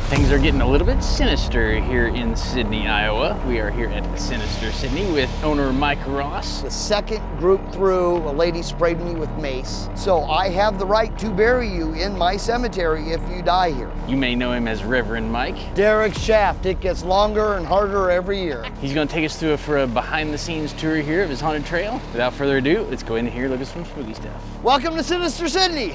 Things are getting a little bit sinister here in Sidney, Iowa. We are here at Sinister Sidney with owner Mike Ross. The second group through, a lady sprayed me with mace. So I have the right to bury you in my cemetery if you die here. You may know him as Reverend Mike. Derek's shaft, it gets longer and harder every year. He's going to take us through for a behind-the-scenes tour here of his haunted trail. Without further ado, let's go in here and look at some spooky stuff. Welcome to Sinister Sidney.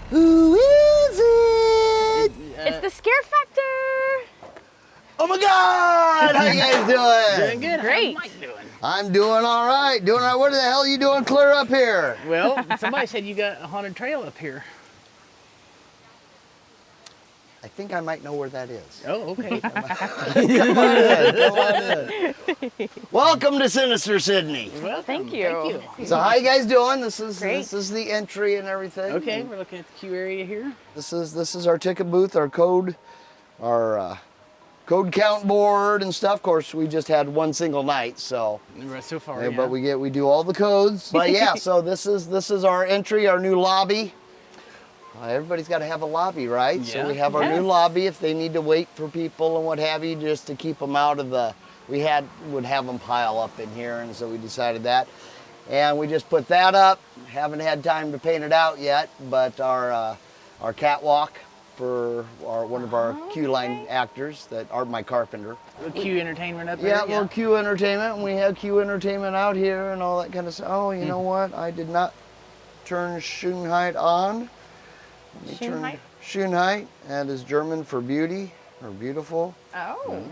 Who is it? It's the scare factor. Oh my God! How you guys doing? Doing good. Great. How's Mike doing? I'm doing all right. Doing all right. What the hell are you doing clear up here? Well, somebody said you got a haunted trail up here. I think I might know where that is. Oh, okay. Come on in. Welcome to Sinister Sidney. Well, Thank you. So how you guys doing? This is Great. the entry and everything. Okay, we're looking at the queue area here. This is our ticket booth, our code count board and stuff. Of course, we just had one single night, so. So far, Yeah, yeah. but we do all the codes. But yeah, so this is our entry, our new lobby. Everybody's got to have a lobby, right? Yeah. So we have our new lobby if they need to wait for people and what have you, just to keep them out of the. We would have them pile up in here, and so we decided that, and we just put that up. Haven't had time to paint it out yet, but our catwalk for one of our queue line actors that are my carpenter. The queue entertainment up there. Yeah, well, queue entertainment, and we have queue entertainment out here and all that kind of stuff. Oh, you know what? I did not turn Schönheit on. Schönheit? Schönheit, that is German for beauty or beautiful. Oh.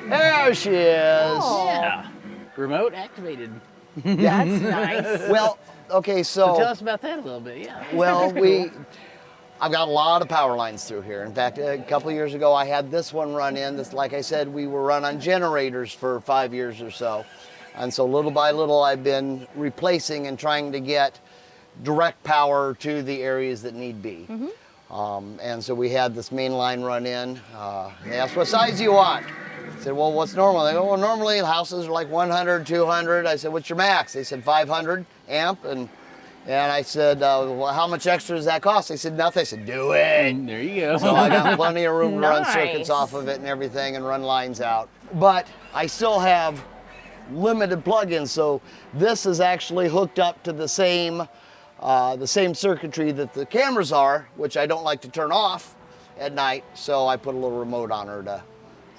There she is. Oh. Yeah. Remote activated. That's nice. Well, okay, So tell us about that a little bit, yeah. well, I've got a lot of power lines through here. In fact, a couple of years ago, I had this one run in. This, like I said, we were run on generators for 5 years or so. And so little by little, I've been replacing and trying to get direct power to the areas that need be. And so we had this main line run in. They asked, what size do you want? I said, well, what's normal? They go, well, normally houses are like 100, 200. I said, what's your max? They said 500 amp. And I said, well, how much extra does that cost? They said, nothing. I said, do it. There you go. So I got plenty of room to run Nice. circuits off of it and everything and run lines out. But I still have limited plugins. So this is actually hooked up to the same circuitry that the cameras are, which I don't like to turn off at night. So I put a little remote on her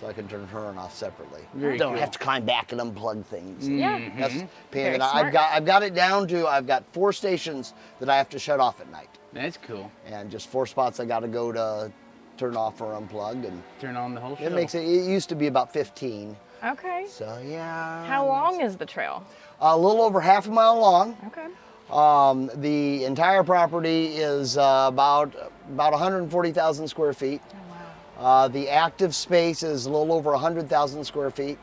so I can turn her on off separately. Very Don't cool. have to climb back and unplug things. Yeah. That's a pain Very in the- smart. I've got it down to, I've got 4 stations that I have to shut off at night. That's cool. And just 4 spots I got to go to turn off or unplug. And Turn on the whole show. it makes it used to be about 15. Okay. So yeah. How long is the trail? A little over half a mile long. Okay. The entire property is about 140,000 square feet. Oh, wow. The active space is a little over 100,000 square feet.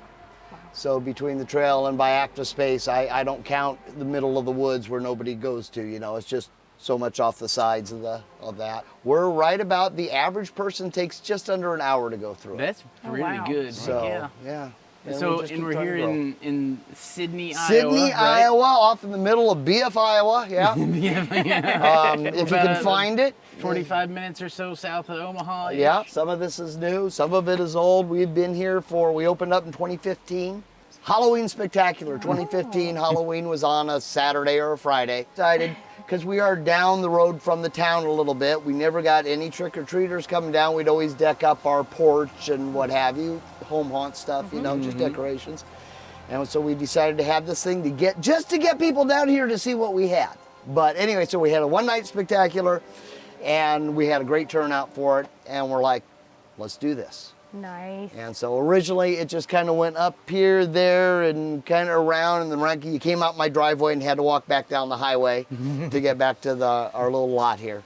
So between the trail and by active space, I don't count the middle of the woods where nobody goes to. You know, it's just so much off the sides of that. We're right about the average person takes just under an hour to go through. That's Oh, really wow. good. So yeah. And So, just and keep we're trying to here grow. in Sidney, Sydney, Iowa, right? Iowa, off in the middle of BF, Iowa. Yeah. Yeah. If you can find it. 45 minutes or so south of Omaha. Yeah, some of this is new, some of it is old. We opened up in 2015. Halloween Spectacular 2015. Halloween was on a Saturday or a Friday. Excited because we are down the road from the town a little bit. We never got any trick-or-treaters coming down. We'd always deck up our porch and what have you, home haunt stuff, you know, just decorations. And so we decided to have this thing to get people down here to see what we had. But anyway, so we had a one-night spectacular, and we had a great turnout for it, and we're like, let's do this. Nice. And so originally it just kind of went up here, there, and kind of around, and then you came out my driveway and had to walk back down the highway to get back to our little lot here.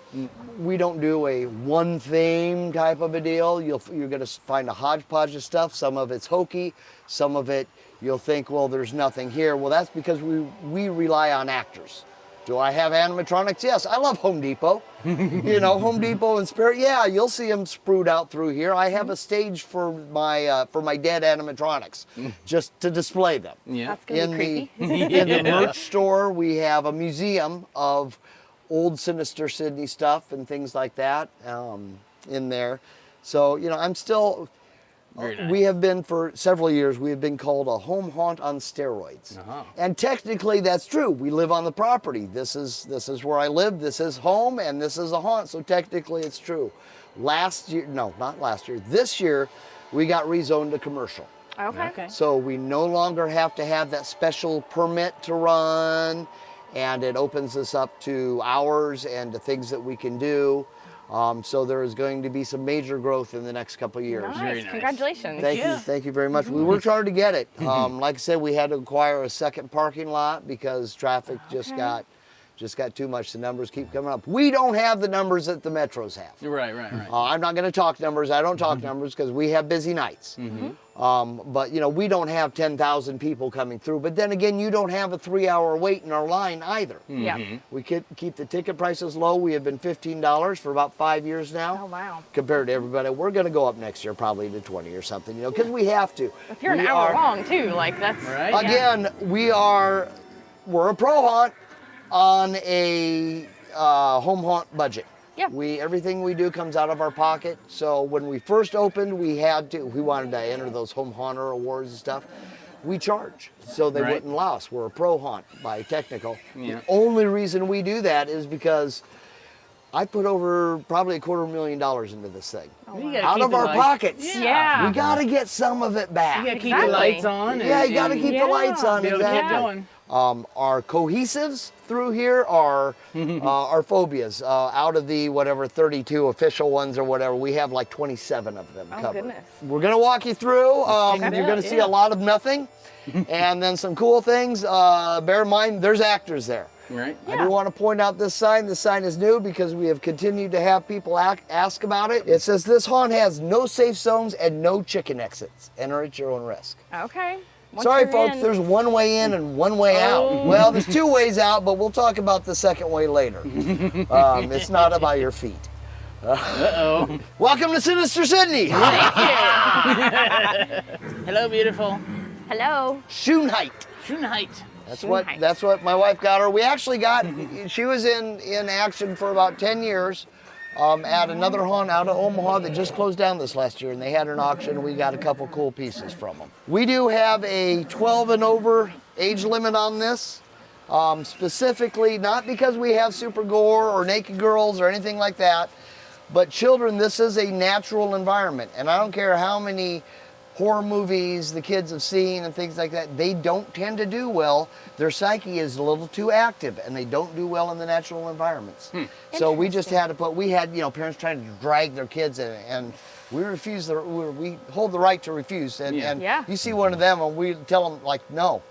We don't do a one theme type of a deal. You're going to find a hodgepodge of stuff. Some of it's hokey, some of it you'll think, well, there's nothing here. Well, that's because we rely on actors. Do I have animatronics? Yes. I love Home Depot. You know, Home Depot and Spirit. Yeah, you'll see them sprued out through here. I have a stage for my dead animatronics, just to display them. Yeah. That's gonna be creepy. In the merch store, we have a museum of old Sinister Sidney stuff and things like that in there. So, you know, I'm still, Very nice. we have been for several years, we have been called a home haunt on steroids. And technically that's true. We live on the property. This is where I live, this is home, and this is a haunt, so technically it's true. Last year, no, not last year, this year, we got rezoned to commercial. Okay. So we no longer have to have that special permit to run, and it opens us up to hours and to things that we can do. So there is going to be some major growth in the next couple of years. Nice. nice. Congratulations. Thank you very much. We worked hard to get it. Like I said, we had to acquire a second parking lot because traffic just got too much. The numbers keep coming up. We don't have the numbers that the metros have. Right. I'm not going to talk numbers. I don't talk numbers because we have busy nights. But you know, we don't have 10,000 people coming through. But then again, you don't have a 3-hour wait in our line either. Yeah. We keep the ticket prices low. We have been $15 for about 5 years now. Oh, wow. Compared to everybody, we're going to go up next year probably to 20 or something. You know, because we have to. If you're an We hour are- long too, like that's Right. yeah. Again, we're a pro haunt on a home haunt budget. Yeah. Everything we do comes out of our pocket. So when we first opened, we wanted to enter those home haunter awards and stuff. We charge, so they Right. wouldn't allow us. We're a pro haunt by technical. Yeah. The only reason we do that is because I put over probably $250,000 into this thing. You gotta Out keep of the our lights- pockets. Yeah. We got to get some of it back. You gotta keep the Exactly. lights on. Yeah, you got to keep the lights on. Be able to keep Exactly. going. Our cohesives through here are our phobias. Out of the whatever 32 official ones or whatever, we have like 27 of them Oh, covered. goodness. We're gonna walk you through. check it You're out, gonna see yeah. a lot of nothing, and then some cool things. Bear in mind, there's actors there. Right. I do want to point out this sign. This sign is new because we have continued to have people ask about it. It says this haunt has no safe zones and no chicken exits. Enter at your own risk. Okay. Once Sorry, you're folks, in- there's one way in and one way out. Well, there's 2 ways out, but we'll talk about the second way later. It's not about your feet. Uh-oh. Welcome to Sinister Sidney. Hello, beautiful. Hello. Schoenheit. Schönheit. That's what my wife got her. We actually got, she was in action for about 10 years at another haunt out of Omaha that just closed down this last year, and they had an auction. We got a couple cool pieces from them. We do have a 12 and over age limit on this, specifically not because we have super gore or naked girls or anything like that, but children, this is a natural environment, and I don't care how many horror movies the kids have seen and things like that, they don't tend to do well. Their psyche is a little too active and they don't do well in the natural environments. So we just had to parents trying to drag their kids in, and we we hold the right to refuse. And Yeah. you see one of them and we tell them like, no,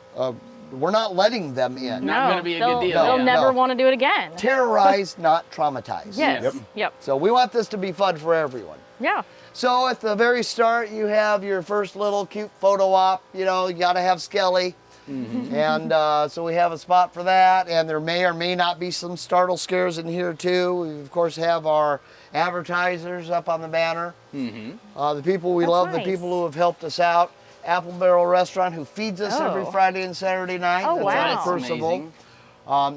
we're not letting them in. Not gonna be a good deal. They'll Yeah. never No. want to do it again. Terrorized, not traumatized. Yes. Yep. So we want this to be fun for everyone. Yeah. So at the very start, you have your first little cute photo op. You know, you got to have Skelly. And so we have a spot for that. And there may or may not be some startle scares in here too. We, of course, have our advertisers up on the banner. The people we That's love, nice. the people who have helped us out. Apple Barrel Restaurant, who feeds us every Oh. Friday and Saturday night. Oh, That's wow. on That's Percival. amazing.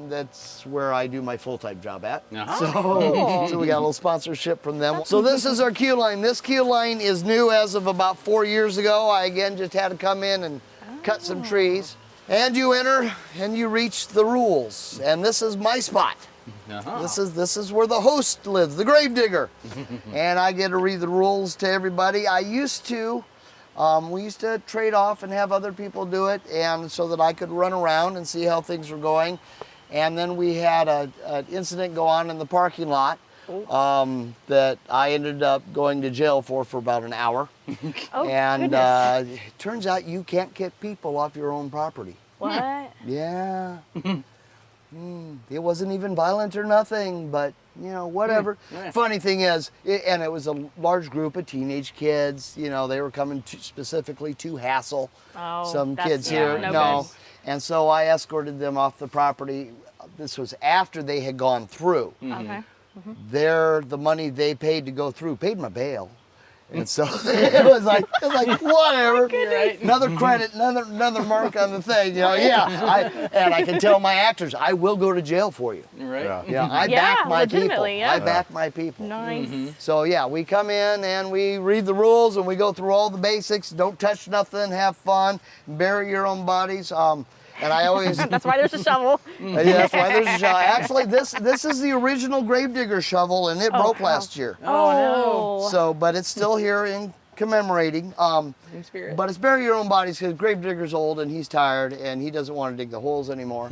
That's where I do my full-time job at. Uh-huh. So we got a little sponsorship from them. So this is our queue line. This queue line is new as of about 4 years ago. I again just had to come in and cut some trees. And you enter and you reach the rules. And this is my spot. Uh-huh. This is where the host lives, the Gravedigger. And I get to read the rules to everybody. We used to trade off and have other people do it, and so that I could run around and see how things were going. And then we had an incident go on in the parking lot that I ended up going to jail for about an hour. Oh, And goodness. it turns out you can't get people off your own property. What? Yeah. It wasn't even violent or nothing, but you know, whatever. Yeah. Funny thing is, and it was a large group of teenage kids. You know, they were coming specifically to hassle Oh, some that's- kids yeah, here. no No. good. And so I escorted them off the property. this was after they had gone through. Okay. The money they paid to go through paid my bail. And so it was like whatever. Right. Another credit, another mark on the thing. You know, I can tell my actors, I will go to jail for you. Right. Yeah, I back my people. legitimately, yeah. I back my people. Nice. So yeah, we come in and we read the rules and we go through all the basics. Don't touch nothing. Have fun. Bury your own bodies. And I always. That's why there's a shovel. Yeah, that's why there's a shovel. Actually, this is the original Gravedigger shovel, and it broke last year. Oh, no. So, but it's still here in commemorating. In spirit. But it's bury your own bodies because Gravedigger's old and he's tired and he doesn't want to dig the holes anymore.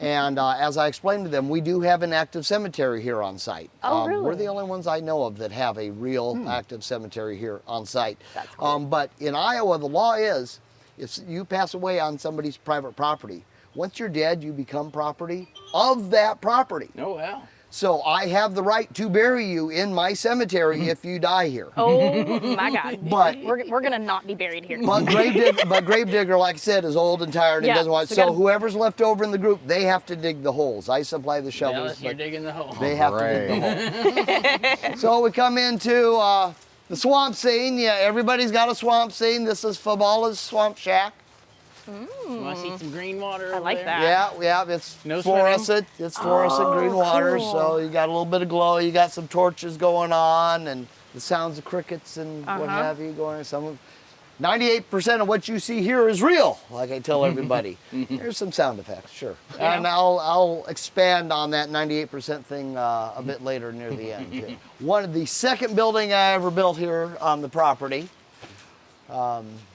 And as I explained to them, we do have an active cemetery here on site. Oh, really? We're the only ones I know of that have a real active cemetery here on site. That's cool. But in Iowa, the law is, if you pass away on somebody's private property, once you're dead, you become property of that property. Oh, wow. So I have the right to bury you in my cemetery if you die here. Oh my God. But we're gonna not be buried here. but Gravedigger, like I said, is old and tired and Yeah, doesn't want. so So gotta- whoever left over in the group, they have to dig the holes. I supply the shovels, Dallas, you're but digging the hole. they have to dig the hole. So we come into the swamp scene. Yeah, everybody's got a swamp scene. This is Fabala's swamp shack. Want to see some green water? I over like there? that. Yeah, it's No fluorescent. It's fluorescent green water, cool. so you got a little bit of glow. You got some torches going on, and the sounds of crickets and what have you going. 98% of what you see here is real, like I tell everybody. There's some sound effects, sure, and I'll expand on that 98% thing a bit later near the end. Too. The second building I ever built here on the property.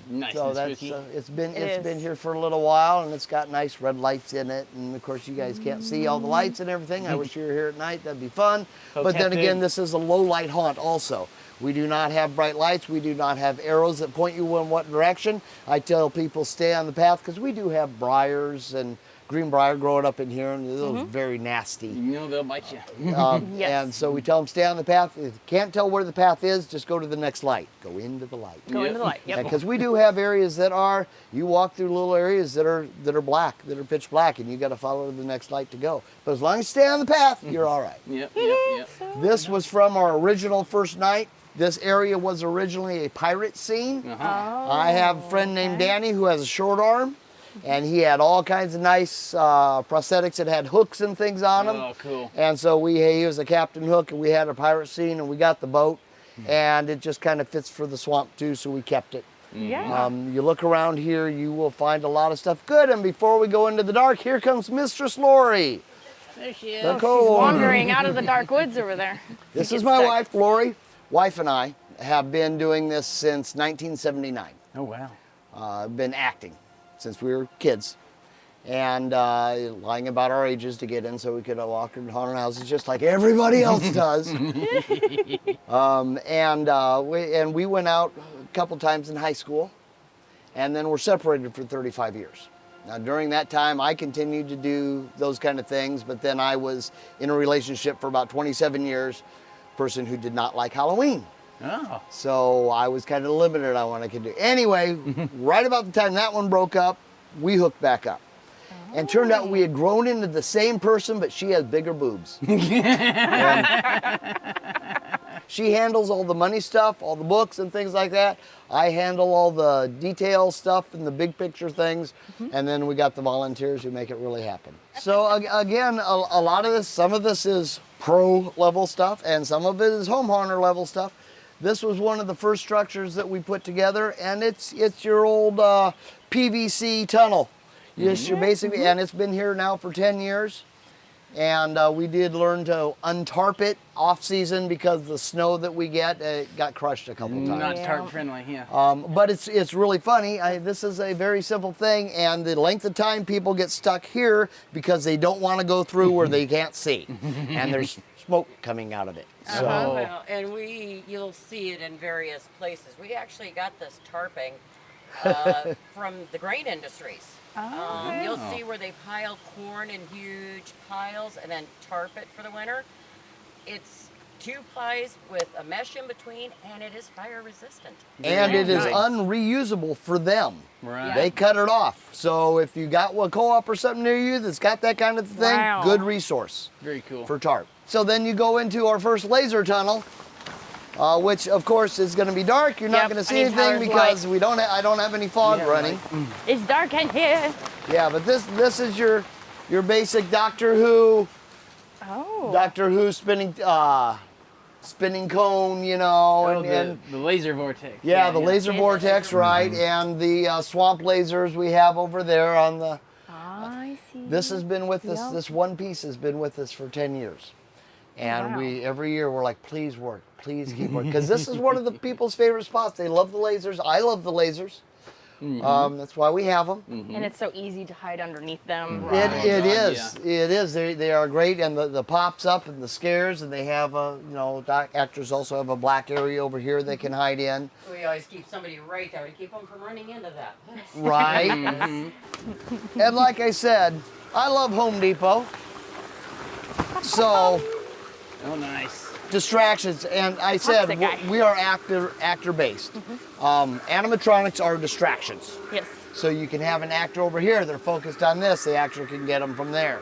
Nice So and that's spooky. it's been is. here for a little while, and it's got nice red lights in it. And of course, you guys can't see all the lights and everything. I wish you were here at night; that'd be fun. But then Okay. again, this is a low light haunt. Also, we do not have bright lights. We do not have arrows that point you in what direction. I tell people stay on the path because we do have briars and greenbrier growing up in here, and those are very nasty. You know they'll bite you. Yes. And so we tell them stay on the path. If you can't tell where the path is, just go to the next light. Go into the light. Go into the light. Yep. Because we do have areas that are, you walk through little areas that are black, that are pitch black, and you got to follow the next light to go. But as long as you stay on the path, you're all right. Yep. This was from our original first night. This area was originally a pirate scene. I have a friend named Danny who has a short arm, and he had all kinds of nice prosthetics that had hooks and things on them. Oh, cool. And so he was a Captain Hook, and we had a pirate scene, and we got the boat, and it just kind of fits for the swamp too, so we kept it. Yeah. You look around here, you will find a lot of stuff good. And before we go into the dark, here comes Mistress Lori. There she is. The She's co-owner. wandering out of the dark woods over there. This She is gets my stuck. wife, Lori. Wife and I have been doing this since 1979. Oh, wow. Been acting since we were kids. And lying about our ages to get in so we could walk in haunted houses just like everybody else does. We went out a couple times in high school, and then we're separated for 35 years. Now, during that time, I continued to do those kind of things, but then I was in a relationship for about 27 years, person who did not like Halloween. Oh. So I was kind of limited on what I could do. Anyway, right about the time that one broke up, we hooked back up. And turned out we had grown into the same person, but she has bigger boobs. And she handles all the money stuff, all the books and things like that. I handle all the detail stuff and the big picture things. And then we got the volunteers who make it really happen. So again, a lot of this, some of this is pro level stuff and some of it is home haunter level stuff. This was one of the first structures that we put together, and it's your old PVC tunnel. Yes, you're basically, and it's been here now for 10 years. And we did learn to untarp it off season because the snow that we get got crushed a couple times. Not Yeah. tarp friendly, yeah. But it's really funny. This is a very simple thing, and the length of time people get stuck here because they don't want to go through where they can't see, and there's smoke coming out of it. So Well, and you'll see it in various places. We actually got this tarping from the grain industries. You'll see where they pile corn in huge piles and then tarp it for the winter. It's 2 plies with a mesh in between, and it is fire resistant. And it is Nice. unreusable for them. Right. They cut it off. So if you got a co-op or something near you that's got that kind of thing, Wow. good resource Very cool. for tarp. So then you go into our first laser tunnel, which of course is going to be dark. You're not Yep, going to I see need anything Tyler's because I don't have any fog running. It's dark in here. Yeah, but this is your basic Doctor Who spinning cone, you know, Oh, and the laser vortex. yeah, the laser It's- vortex, right, and the swamp lasers we have over there on the. I see. This has been with us. Yep. This one piece has been with us for 10 years, and Wow. we every year we're like, please work, please keep working, because this is one of the people's favorite spots. They love the lasers. I love the lasers. That's why we have them. And it's so easy to hide underneath them. It God, is. It is. They are great, and the pops up and the scares, and they have actors also have a black area over here they can hide in. We always keep somebody right there to keep them from running into that. Right. And like I said, I love Home Depot. So Oh, nice. distractions, and I said Toxic guy. we are actor based. Animatronics are distractions. Yes. So you can have an actor over here, they're focused on this, the actor can get them from there.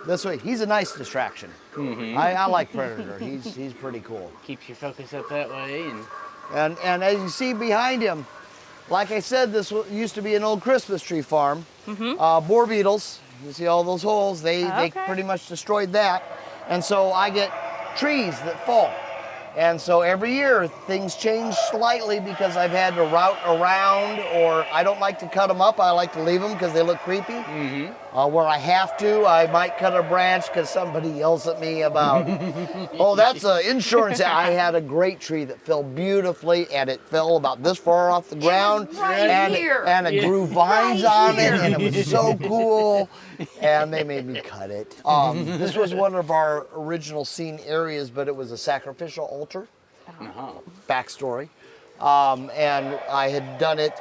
This way, he's a nice distraction. I like Predator, he's pretty cool. Keeps your focus up that way, And as you see behind him, like I said, this used to be an old Christmas tree farm. Boar beetles, you see all those holes, they Okay. pretty much destroyed that. And so I get trees that fall. And so every year things change slightly because I've had to route around, or I don't like to cut them up. I like to leave them because they look creepy. Where I have to, I might cut a branch because somebody yells at me about, oh, that's an insurance. I had a great tree that fell beautifully, and it fell about this far off the ground. right here. And it grew vines on it, and it was so cool. And they made me cut it. This was one of our original scene areas, but it was a sacrificial altar. Backstory. And I had done it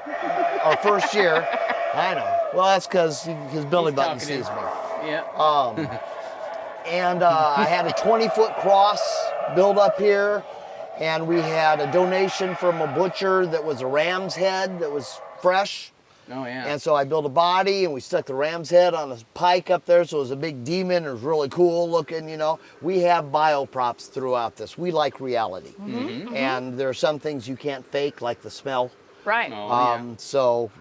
our first year. I know. Well, that's because Billy Button talkative. sees me. Yeah. And I had a 20-foot cross built up here, and we had a donation from a butcher that was a ram's head that was fresh. Oh, yeah. And so I built a body, and we stuck the ram's head on a pike up there, so it was a big demon. It was really cool looking, you know. We have bioprops throughout this. We like reality. And there are some things you can't fake, like the smell. Right. Oh, So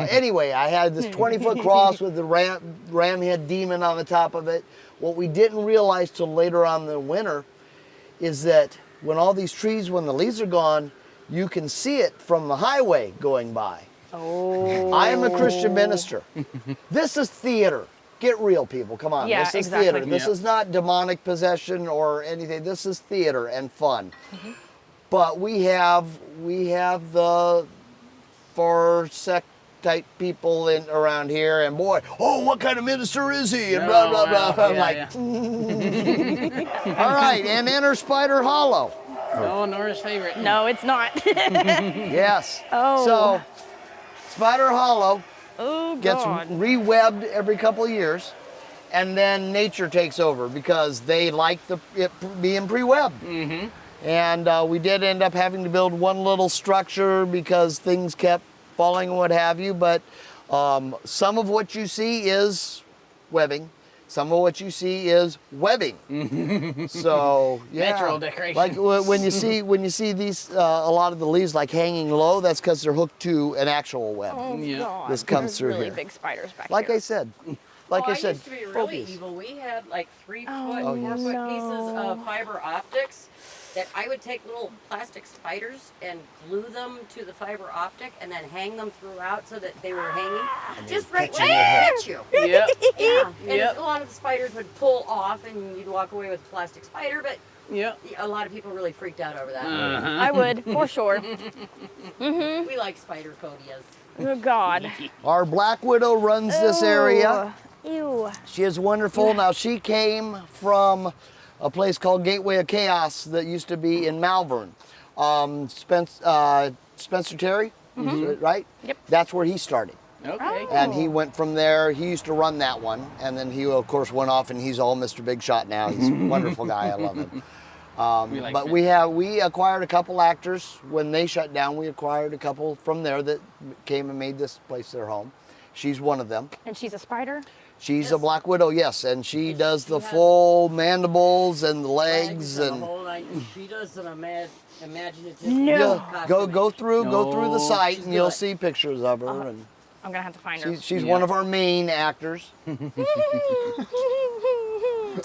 anyway, I had this 20-foot cross with the ram head demon on the top of it. What we didn't realize till later on in the winter is that when all these trees, when the leaves are gone, you can see it from the highway going by. Oh. I am a Christian minister. This is theater. Get real, people. Come on. Yeah, This is exactly. theater. This Yeah. is not demonic possession or anything. This is theater and fun. But we have the far sect type people around here, and boy, oh, what kind of minister is he? And blah blah blah. wow. I'm Yeah, like, all right, and enter Spider Hollow. Oh, Nora's favorite. No, it's not. Yes. Oh. So, Spider Hollow Oh, gets God. rewebbed every couple of years, and then nature takes over because they like it being pre-webbed. And we did end up having to build one little structure because things kept falling and what have you, but some of what you see is webbing. Some of what you see is webbing. So yeah, Natural decoration. Like when you see these a lot of the leaves like hanging low, that's because they're hooked to an actual web. Oh, Yeah. God. This comes There's through really here. big spiders back Like here. I said, I said, used to be really focus. evil. We had like 3 foot, Oh, 4 foot pieces no. of fiber optics that I would take little plastic spiders and glue them to the fiber optic and then hang them throughout so that they were hanging just right catch where you in they your hit you. Yeah. Yeah, and Yep. a lot of the spiders would pull off and you'd walk away with a plastic spider, but Yeah. a lot of people really freaked out over that. I would, for sure. We like spider phobias. Oh, God. Our Black Widow runs this area. Ew. She is wonderful. Now she came from a place called Gateway of Chaos that used to be in Malvern. Spencer Terry, right? Yep. That's where he started. Okay. And he went from there. He used to run that one, and then he, of course, went off, and he's all Mr. Big Shot now. He's a wonderful guy. I love him. like But Fran- we acquired a couple actors when they shut down. We acquired a couple from there that came and made this place their home. She's one of them. And she's a spider? She's a black widow, yes, and she does the has full mandibles and the legs The and whole night. She does an imaginative. No. yeah, go through the No, site she's and you'll good. see pictures of her. And I'm going to have to find her. she's Yeah. one of our main actors. I'm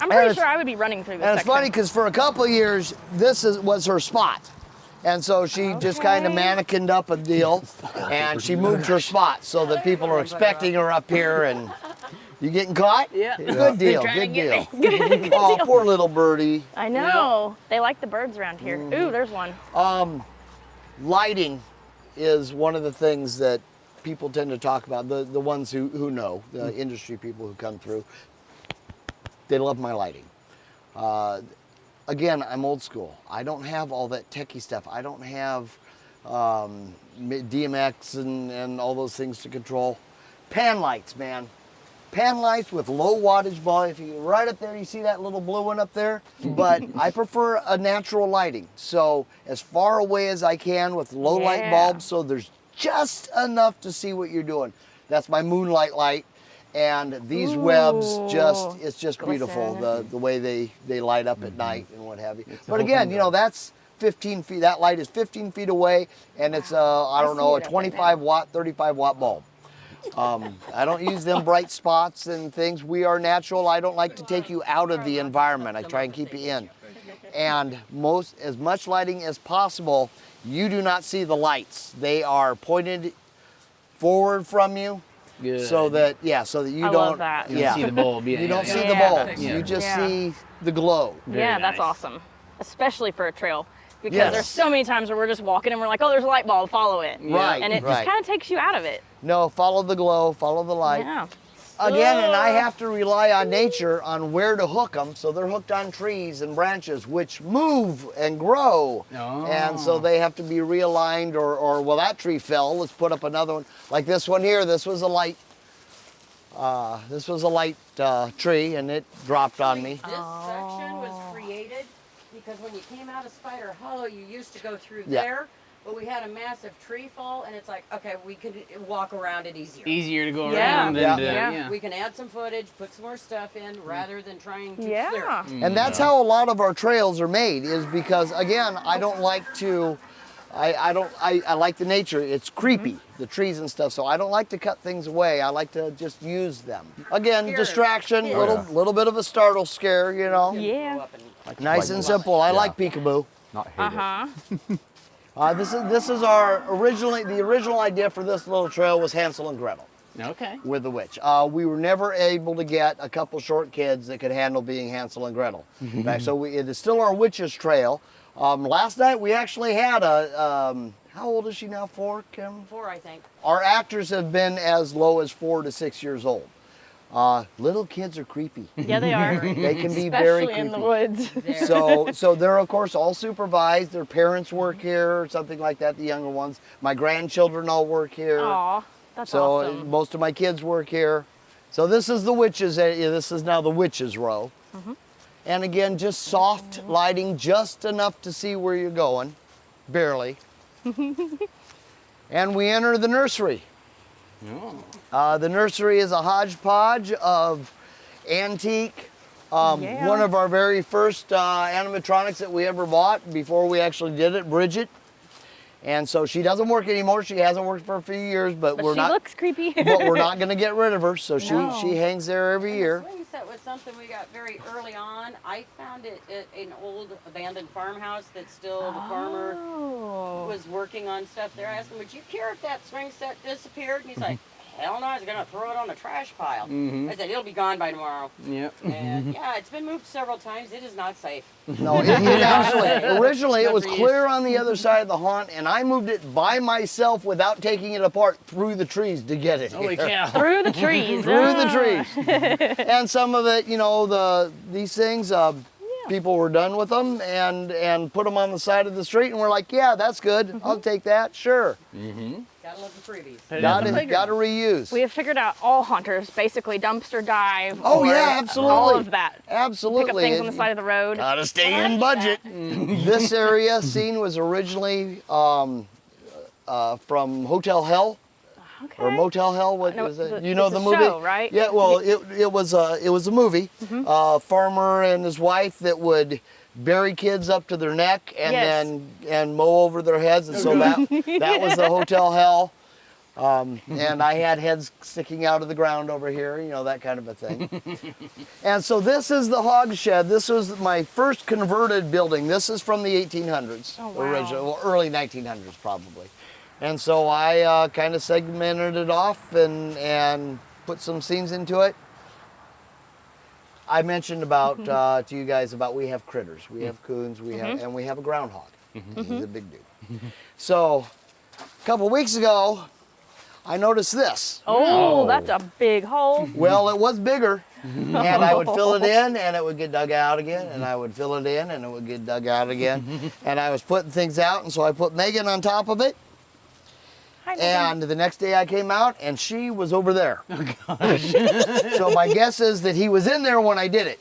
And pretty it's- sure I would be running through this And it's section. funny because for a couple of years, was her spot. And so she just kind of Okay. mannequined up a deal and she moved her spot so that people are expecting her up here. And you getting caught? Yeah. Good deal, They're trying good to get deal. Oh, poor little birdie. I know. They like the birds around here. Ooh, there's one. Lighting is one of the things that people tend to talk about, the ones who know, the industry people who come through. They love my lighting. Again, I'm old school. I don't have all that techie stuff. I don't have DMX and all those things to control. Pan lights, man. Pan lights with low wattage bulb. If you right up there, you see that little blue one up there. But I prefer a natural lighting. So as far away as I can with low light Yeah. bulbs, so there's just enough to see what you're doing. That's my moonlight light. And these webs it's just beautiful, Glisten. the way they light up at night and what have you. But again, you know, that's 15 feet, that light is 15 feet away and it's I don't know, a see it up there 25 watt, 35 watt bulb. I don't use them bright spots and things. We are natural. I don't like to take you out of the environment. I try and keep you in. And as much lighting as possible, you do not see the lights. They are pointed forward from you. Good. So that you I don't love that. You don't see the bulb. Yeah, you don't yeah, see yeah. the Yeah. bulbs. Yeah. You just Yeah. see the glow. Very Yeah, that's nice. awesome. Especially for a trail. Because Yes. there's so many times where we're just walking and we're like, oh, there's a light bulb, follow it. Right, And it right. just kind of takes you out of it. No, follow the glow, follow the light. Yeah. Again, and I have to rely on nature on where to hook them. So they're hooked on trees and branches which move and grow. Oh. And so they have to be realigned or well, that tree fell, let's put up another one. Like this one here, this was a light tree and it dropped on me. This section was created because when you came out of Spider Hollow, you used to go through Yeah. there, but we had a massive tree fall, and it's like, okay, we could walk around it easier. Easier to go Yeah. around Yeah. and Yeah. We can add some footage, put some more stuff in, rather than trying to Yeah. clear it. And that's how a lot of our trails are made, is because again, I don't like to, I like the nature. It's creepy, the trees and stuff. So I don't like to cut things away. I like to just use them. Again, Scare. distraction, Yeah. little bit of a startle scare, you know. Yeah. Go up and- Nice and simple. I like peekaboo. Not hate Uh-huh. This is the original idea for this little trail was Hansel and Gretel Okay. with the witch. We were never able to get a couple short kids that could handle being Hansel and Gretel. Right, so it is still our witch's trail. Last night we actually had how old is she now? 4, Kim? 4, I think. Our actors have been as low as 4 to 6 years old. Little kids are creepy. Yeah, they are. They can be very Especially creepy. in the woods. So they're of course all supervised. Their parents work here or something like that. The younger ones. My grandchildren all work here. Aw, that's So awesome. most of my kids work here. So this is the witches. This is now the witches row. And again, just soft lighting, just enough to see where you're going, barely. And we enter the nursery. Oh. The nursery is a hodgepodge of antique. Yeah. One of our very first animatronics that we ever bought before we actually did it, Bridget. And so she doesn't work anymore. She hasn't worked for a few years, but But we're she not. looks creepy. But we're not going to get rid of her. So No. she hangs there every year. The swing set was something we got very early on. I found it at an old abandoned farmhouse that still the farmer Oh. was working on stuff there. I asked him, would you care if that swing set disappeared? And he's like, hell no, I was going to throw it on the trash pile. I said, it'll be gone by tomorrow. Yep. And yeah, it's been moved several times. It is not safe. No, it actually, originally it Not was for clear on the other side of the haunt, and I moved it by myself without taking it apart through the trees to get it Holy here. cow. Through the trees. Through the Ah. trees. And some of it, you know, these things, people were done with them and put them on the side of the street, and we're like, yeah, that's good. I'll take that, sure. Got Gotta love the freebies. Put it on the playground. Gotta reuse. We have figured out all hunters, basically dumpster dive. Oh, or yeah, absolutely. All of that. Absolutely. Pick up things on the side of the road. Gotta stay in budget. This area scene was originally from Hotel Hell. Okay. Or Motel Hell, what No, was it? the- You know it's the a movie? show, right? Yeah, well, it was a movie. Farmer and his wife that would bury kids up to their neck and Yes. then mow over their heads, and so that was the Hotel Hell. And I had heads sticking out of the ground over here, you know, that kind of a thing. And so this is the hog shed. This was my first converted building. This is from the 1800s, Oh, wow. original, well, early 1900s probably. And so I kind of segmented it off and put some scenes into it. I mentioned about to you guys about we have critters, we have coons, we have and we have a groundhog. He's a big dude. So a couple weeks ago, I noticed this. Oh, that's a big hole. Well, it was bigger, and I would fill it in, and it would get dug out again, and I would fill it in, and it would get dug out again. And I was putting things out, and so I put Megan on top of it. Hi, Megan. And the next day I came out, and she was over there. Oh, gosh. So my guess is that he was in there when I did it.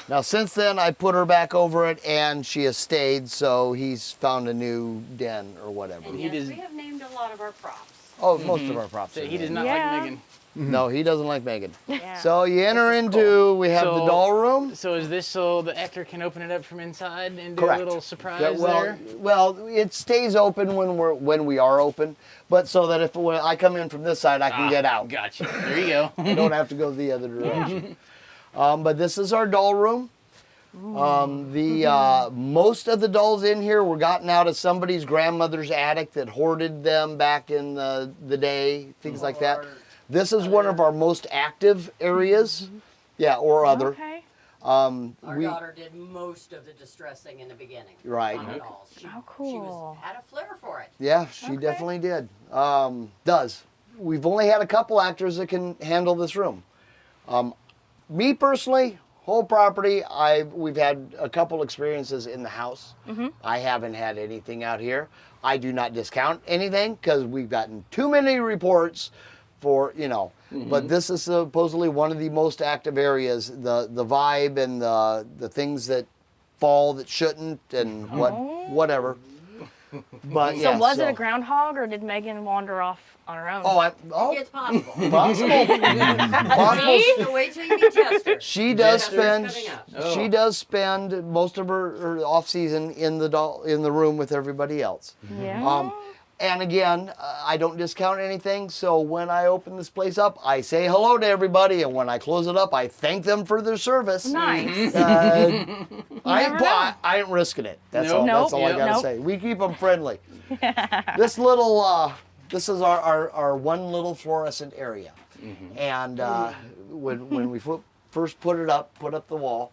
Now, since then, I put her back over it, and she has stayed, so he's found a new den or whatever. And yes, we have named a lot of our props. Oh, most of our props So are he does named. not Yeah. like Megan. No, he doesn't like Megan. Yeah. So you enter into, we have the So- doll room. So is this so the actor can open it up from inside and do Correct. a little surprise Yeah, there? well, it stays open when we are open, but so that if when I come in from this side, I can get out. Gotcha. There you go. I don't have to go the other direction. But this is our doll room. Most of the dolls in here were gotten out of somebody's grandmother's attic that hoarded them back in the day, things like that. This is one of our most active areas. Yeah, or other. Okay. Our daughter did most of the distressing in the beginning. Right. On the dolls. She cool. had a flair for it. Yeah, she definitely did. Does. We've only had a couple actors that can handle this room. Me personally, whole property, we've had a couple experiences in the house. I haven't had anything out here. I do not discount anything because we've gotten too many reports for, you know, but this is supposedly one of the most active areas. The vibe and the things that fall that shouldn't and whatever. But So was it a groundhog, or did Megan wander off on her own? It's possible. Possible. So wait till you meet Chester. She does Chester's spend. coming up. She does spend most of her off season in the room with everybody else. Yeah. And again, I don't discount anything. So when I open this place up, I say hello to everybody, and when I close it up, I thank them for their service. Nice. I ain't risking it. That's Nope. all. That's Nope. all I gotta Nope. say. We keep them friendly. This little. This is our one little fluorescent area, and when we first put up the wall,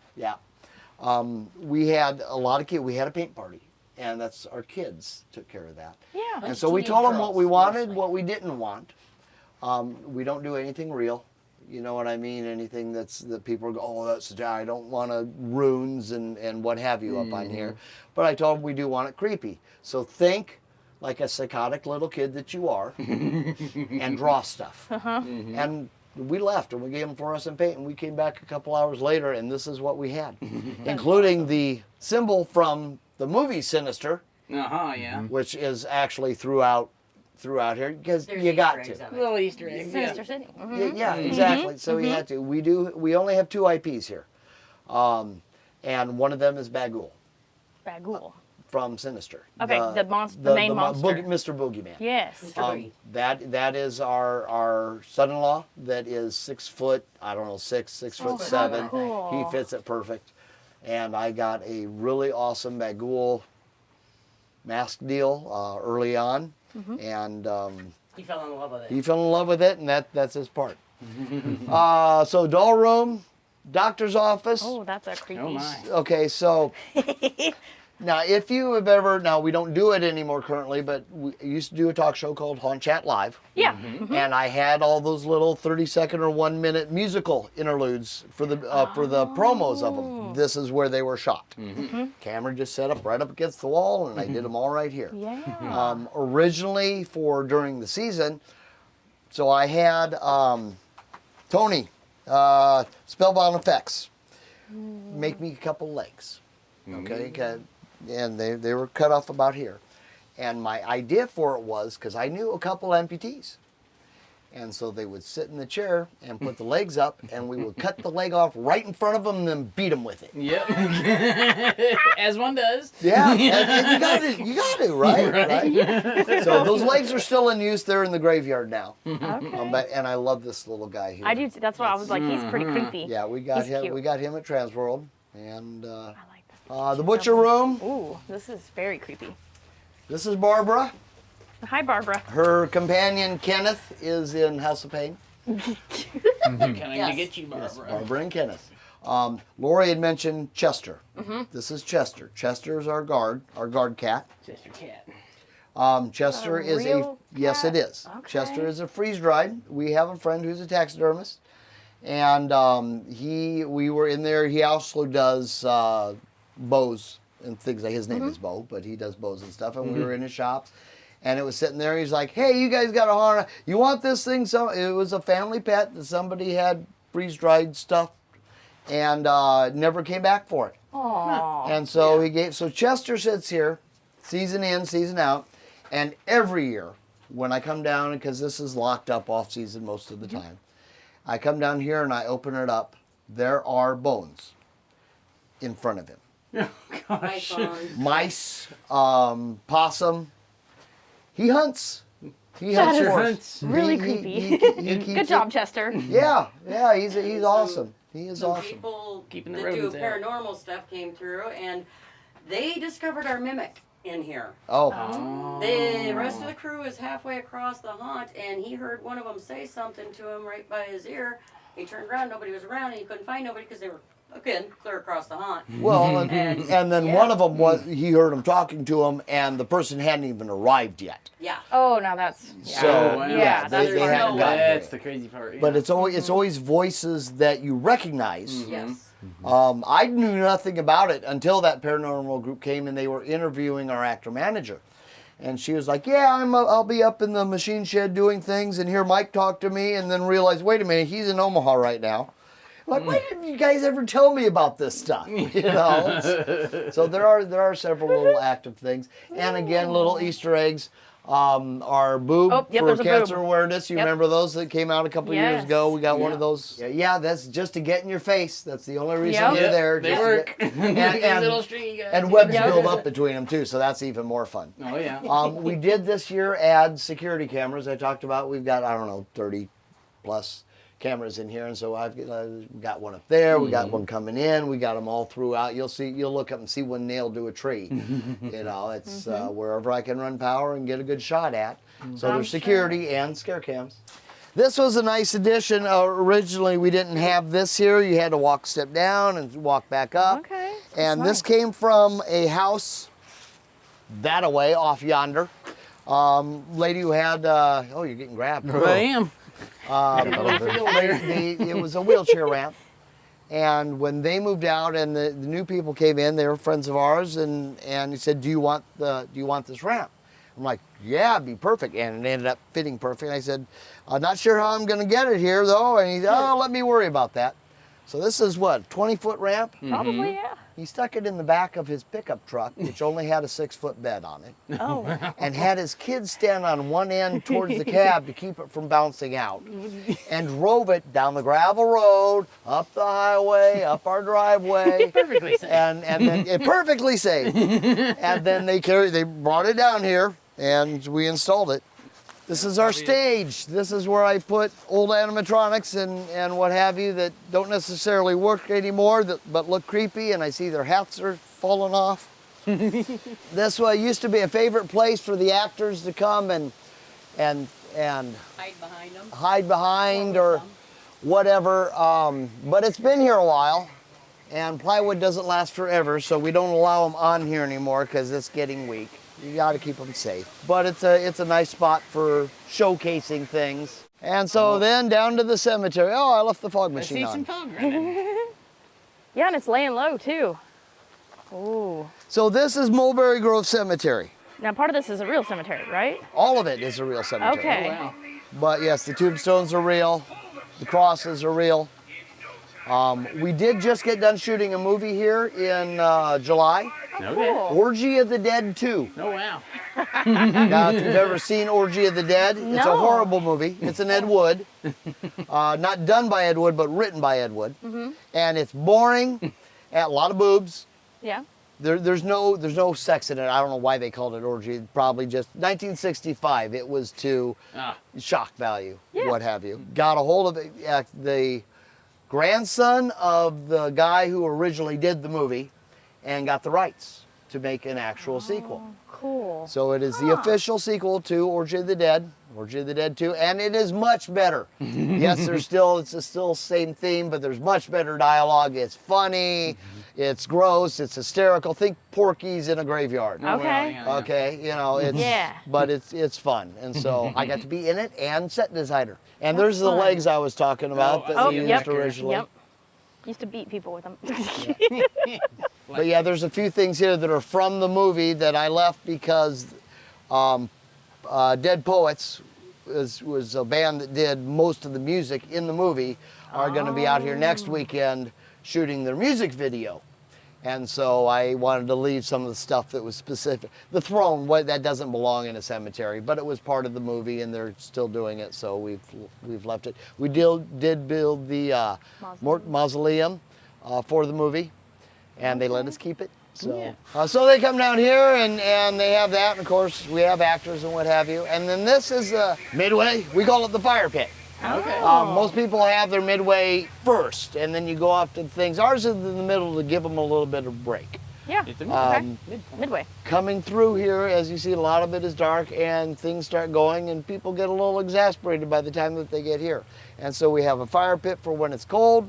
we had a lot of kids. We had a paint party, and that's our kids took care of that. Yeah. And so we told them what we wanted, what we didn't want. We don't do anything real. You know what I mean? Anything that people go, oh, I don't want runes and what have you up on here. But I told them we do want it creepy. So think like a psychotic little kid that you are and draw stuff. And we left and we gave them fluorescent paint, and we came back a couple hours later, and this is what we had, including the symbol from the movie Sinister, Yeah. which is actually throughout here because There's you got Easter eggs to. of it. Little Easter eggs. Sinister Sidney. Yeah, exactly. So we had to. We only have 2 IPs here, and one of them is Bagul Bagul. from Sinister. Okay, the main monster. Mr. Boogeyman. Yes. That is our son-in-law. That is 6 foot. I don't know, 6'7". cool. He fits it perfect. And I got a really awesome Bagul mask deal early on, and He fell in love with it. he fell in love with it, and that's his part. So doll room, doctor's office. Oh, that's a creepy. Oh my. Okay, so Now, if you have ever, now we don't do it anymore currently, but we used to do a talk show called Haunt Chat Live. Yeah. And I had all those little 30-second or 1-minute musical interludes for the promos of them. This is where they were shot. Camera just set up right up against the wall, and I did them all right here. Yeah. Originally for during the season, so I had Tony, Spellbound Effects, make me a couple legs. Okay, and they were cut off about here. And my idea for it was, because I knew a couple amputees. And so they would sit in the chair and put the legs up, and we would cut the leg off right in front of them and then beat them with it. Yep. As one does. Yeah, and you got to, right? Yeah. So those legs are still in use. They're in the graveyard now. Okay. And I love this little guy here. I do. That's why I was like, he's pretty creepy. Yeah, we got He's him. cute. We got him at Transworld, and I like that. the butcher room. Ooh, this is very creepy. This is Barbara. Hi, Barbara. Her companion Kenneth is in House of Pain. Coming Yes. to get you, Barbara. Yes, Barbara and Kenneth. Lori had mentioned Chester. This is Chester. Chester is our guard cat. Sister cat. Chester is real yes, cat? it is. Okay. Chester is a freeze dried. We have a friend who's a taxidermist, and we were in there. He also does bows and things like his name is Bo, but he does bows and stuff. And we were in his shop. And it was sitting there. He's like, "Hey, you guys got a horn? You want this thing?" So it was a family pet that somebody had freeze-dried stuff, and never came back for it. Aww. And so he gave. So Chester sits here, season in, season out, and every year when I come down, because this is locked up off season most of the time, I come down here and I open it up. There are bones in front of him. Gosh. Mice, possum. He hunts. He That hunts is for us. really He- creepy. he keeps Good it- job, Chester. Yeah, he's awesome. He is Some awesome. people Keeping the that do rodents out. paranormal stuff came through, and they discovered our mimic in here. Oh, The rest of the crew is halfway across the haunt, and he heard one of them say something to him right by his ear. He turned around, nobody was around, and he couldn't find nobody because they were, again, clear across the haunt. well, and then one of them was he heard him talking to him, and the person hadn't even arrived yet. Yeah. Oh, now that's. Yeah. So wow. Yeah, they, that's they far hadn't away. gotten That's it. the crazy part. Yeah. But it's always voices that you recognize. Yes. I knew nothing about it until that paranormal group came and they were interviewing our actor manager. And she was like, "Yeah, I'll be up in the machine shed doing things and hear Mike talk to me," and then realize, wait a minute, he's in Omaha right now. I'm like, why didn't you guys ever tell me about this stuff? You know. So there are several little active things, and again, little Easter eggs. Our boob Oh, yep, for there's a cancer boob. awareness. You Yep. remember those that came out a couple years Yes. ago? We got one Yeah. of those. Yeah, that's just to get in your face. That's the only reason Yep. they're Yep, there. they just to work. get- and, Little stringy guys. and webs Yep. build up between them too, so that's even more fun. Oh yeah. We did this year add security cameras. I talked about we've got 30 plus cameras in here, and so I've got one up there. We got one coming in. We got them all throughout. You'll look up and see one nailed to a tree. You know, it's wherever I can run power and get a good shot at. So there's security and scare cams. This was a nice addition. Originally, we didn't have this here. You had to step down and walk back up. Okay. And That's this came from a house that-a-way off yonder. Lady who had, you're getting grabbed. I am. It was a wheelchair ramp. And when they moved out and the new people came in, they were friends of ours, and he said, do you want this ramp? I'm like, yeah, it'd be perfect. And it ended up fitting perfect. I said, I'm not sure how I'm going to get it here, though. And he said, let me worry about that. So this is what, 20-foot ramp? Probably, yeah. He stuck it in the back of his pickup truck, which only had a 6-foot bed on it, Oh. and had his kids stand on one end towards the cab to keep it from bouncing out, and drove it down the gravel road, up the highway, up our driveway. Perfectly safe. And then perfectly safe. And then they brought it down here, and we installed it. This is our stage. This is where I put old animatronics and what have you that don't necessarily work anymore, but look creepy, and I see their hats are falling off. This used to be a favorite place for the actors to come and Hide behind them. hide behind or whatever. But it's been here a while, and plywood doesn't last forever, so we don't allow them on here anymore because it's getting weak. You got to keep them safe. But it's a nice spot for showcasing things. And so then down to the cemetery. Oh, I left the fog I machine see on. some fog running. Yeah, and it's laying low too. Ooh. So this is Mulberry Grove Cemetery. Now part of this is a real cemetery, right? All of it is a real cemetery. Okay. Wow. But yes, the tombstones are real. The crosses are real. We did just get done shooting a movie here in July. Okay. Orgy of the Dead 2. Oh, wow. Now, if you've ever seen Orgy of the Dead, it's a No. horrible movie. It's an Ed Wood. Not done by Ed Wood, but written by Ed Wood. And it's boring, and a lot of boobs. Yeah. There's no sex in it. I don't know why they called it orgy. Probably just 1965. It was to shock value, Yeah. what have you. Got a hold of it. The grandson of the guy who originally did the movie, and got the rights to make an actual sequel. Cool. So it is the official sequel to Orgy of the Dead, Orgy of the Dead 2, and it is much better. Yes, it's still same theme, but there's much better dialogue. It's funny, it's gross, it's hysterical. Think Porky's in a graveyard. Okay. Yeah. Okay, you know, it's Yeah. but it's fun. And so I got to be in it and set designer. And there's the fun. legs I was talking about that Oh, we yep. used originally. Yep. Used to beat people with them. But yeah, there's a few things here that are from the movie that I left because Dead Poets was a band that did most of the music in the movie, are going to be out here next weekend shooting their music video. And so I wanted to leave some of the stuff that was specific. The throne, that doesn't belong in a cemetery, but it was part of the movie and they're still doing it, so we've left it. We did build the mausoleum for the movie, and they let us keep it. So, so they come down here and they have that, and of course we have actors and what have you. And then this is Midway. We call it the fire pit. Okay. Most people have their Midway first, and then you go off to things. Ours is in the middle to give them a little bit of break. Yeah. It's Okay. Midway. Coming through here, as you see, a lot of it is dark, and things start going, and people get a little exasperated by the time that they get here. And so we have a fire pit for when it's cold,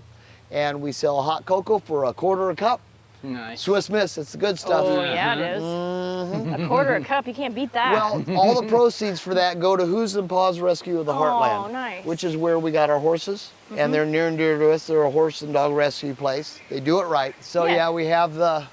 and we sell hot cocoa for $0.25 a cup. Nice. Swiss Miss, it's the good stuff. Oh, yeah, it is. A quarter a cup, you can't beat that. Well, all the proceeds for that go to Who's and Paws Rescue of the Heartland, nice. which is where we got our horses, and they're near and dear to us. They're a horse and dog rescue place. They do it right. So yeah, we have the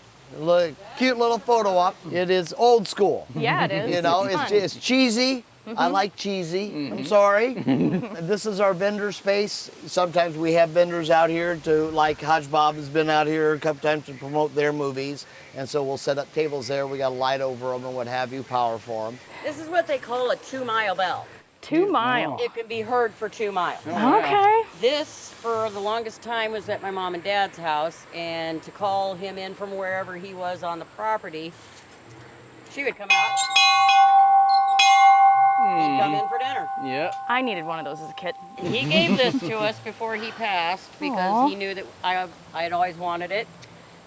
cute little photo op. It is old school. Yeah, it is. You know, It's fun. it's cheesy. I like cheesy. I'm sorry. This is our vendor space. Sometimes we have vendors out here to, like Hodge Bob has been out here a couple times to promote their movies. And so we'll set up tables there. We got a light over them and what have you, power for them. This is what they call a 2-mile bell. 2 miles. It can be heard for 2 miles. Okay. This, for the longest time, was at my mom and dad's house, and to call him in from wherever he was on the property, she would come out. He'd come in for dinner. Yep. I needed one of those as a kid. He gave this to us before he passed because Aw. he knew that I had always wanted it.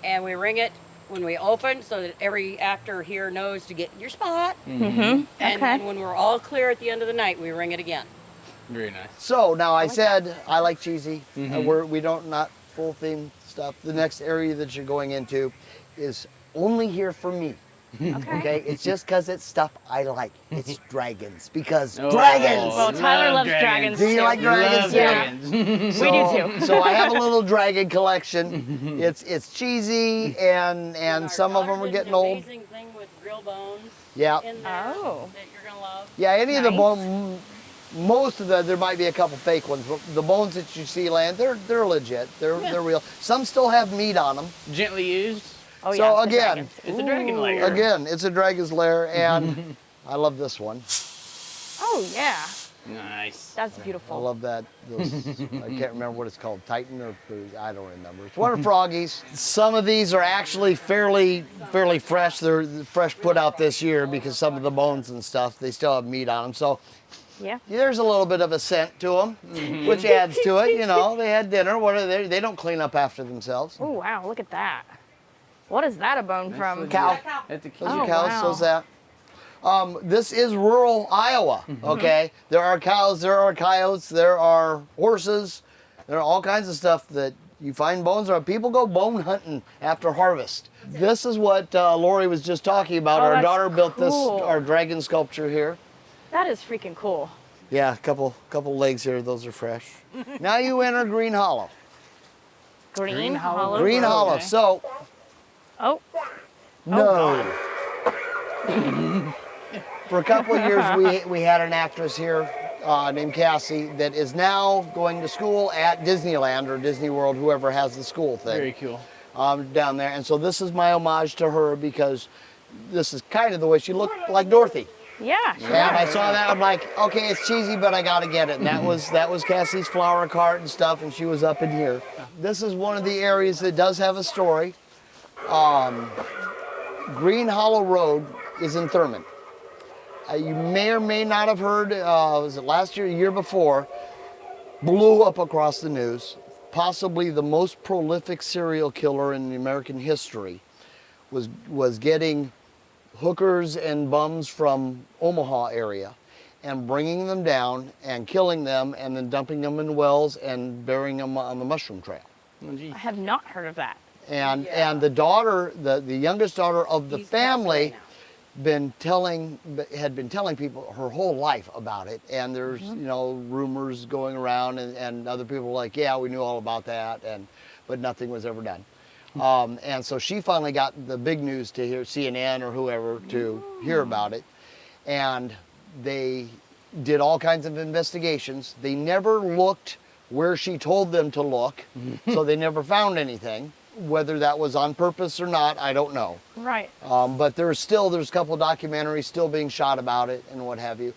And we ring it when we open so that every actor here knows to get your spot. And then when we're all clear at the end of the night, we ring it again. Very nice. So now I said I like cheesy. We don't not full theme stuff. The next area that you're going into is only here for me. Okay, it's just because it's stuff I like. It's dragons because dragons. Well, Tyler loves dragons. Do you too. like dragons? Dragons. We do too. So I have a little dragon collection. It's cheesy and Our some of them daughter are did getting an old. amazing thing with grill bones Yeah. in there Oh. that you're gonna love. Yeah, any of the Nice. bone, most of the, there might be a couple fake ones, but the bones that you see land, they're legit. They're real. Some still have meat on them. Gently used. Oh, So yeah, the again, dragons. It's a dragon lair. Again, it's a dragon's lair, and I love this one. Oh, yeah. Nice. That's I beautiful. love that. I can't remember what it's called, Titan or I don't remember. It's one of Froggy's. Some of these are actually fairly fresh. They're fresh put out this year because some of the bones and stuff, they still have meat on them. So Yeah. there's a little bit of a scent to them, which adds to it. You know, they had dinner. What are they? They don't clean up after themselves. Oh, wow. Look at that. What is that a bone from? legit. Cow. That's a cute. Those Oh, are cows. wow. So's that. This is rural Iowa. Okay, there are cows, there are coyotes, there are horses, there are all kinds of stuff that You find bones, or people go bone hunting after harvest. This is what Lori was just talking about. Oh, Our that's daughter built this, cool. our dragon sculpture here. That is freaking cool. Yeah, a couple legs here. Those are fresh. Now you enter Green Hollow. Green Hollow. Green Hollow. Okay. So, Oh, no. For a couple of years, we had an actress here named Cassie that is now going to school at Disneyland or Disney World, whoever has the school thing. Very cool. Down there. And so this is my homage to her because this is kind of the way she looked, like Dorothy. yeah. And I saw that, I'm like, okay, it's cheesy, but I gotta get it. And that was Cassie's flower cart and stuff, and she was up in here. This is one of the areas that does have a story. Green Hollow Road is in Thurman. You may or may not have heard, was it last year, a year before, blew up across the news. Possibly the most prolific serial killer in American history was getting hookers and bums from Omaha area and bringing them down and killing them and then dumping them in wells and burying them on the mushroom trail. Oh, gee. I have not heard of that. And the daughter, the youngest daughter of the He's passed away family, had been telling people her whole life about it. And there's rumors going around, and other people were like, yeah, we knew all about that, but nothing was ever done. And so she finally got the big news to hear, CNN or whoever, to hear about it. And they did all kinds of investigations. They never looked where she told them to look, so they never found anything. Whether that was on purpose or not, I don't know. Right. But there's a couple of documentaries still being shot about it and what have you.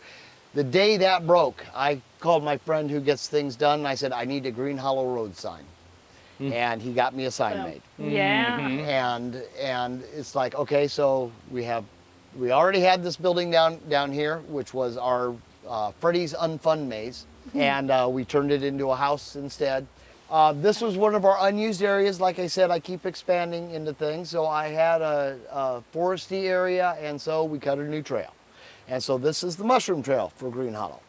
The day that broke, I called my friend who gets things done, and I said, I need a Green Hollow Road sign. And he got me a sign made. Yeah. And it's like, okay, so we already had this building down here, which was our Freddy's Unfun Maze, and we turned it into a house instead. This was one of our unused areas. Like I said, I keep expanding into things. So I had a foresty area, and so we cut a new trail. And so this is the mushroom trail for Green Hollow.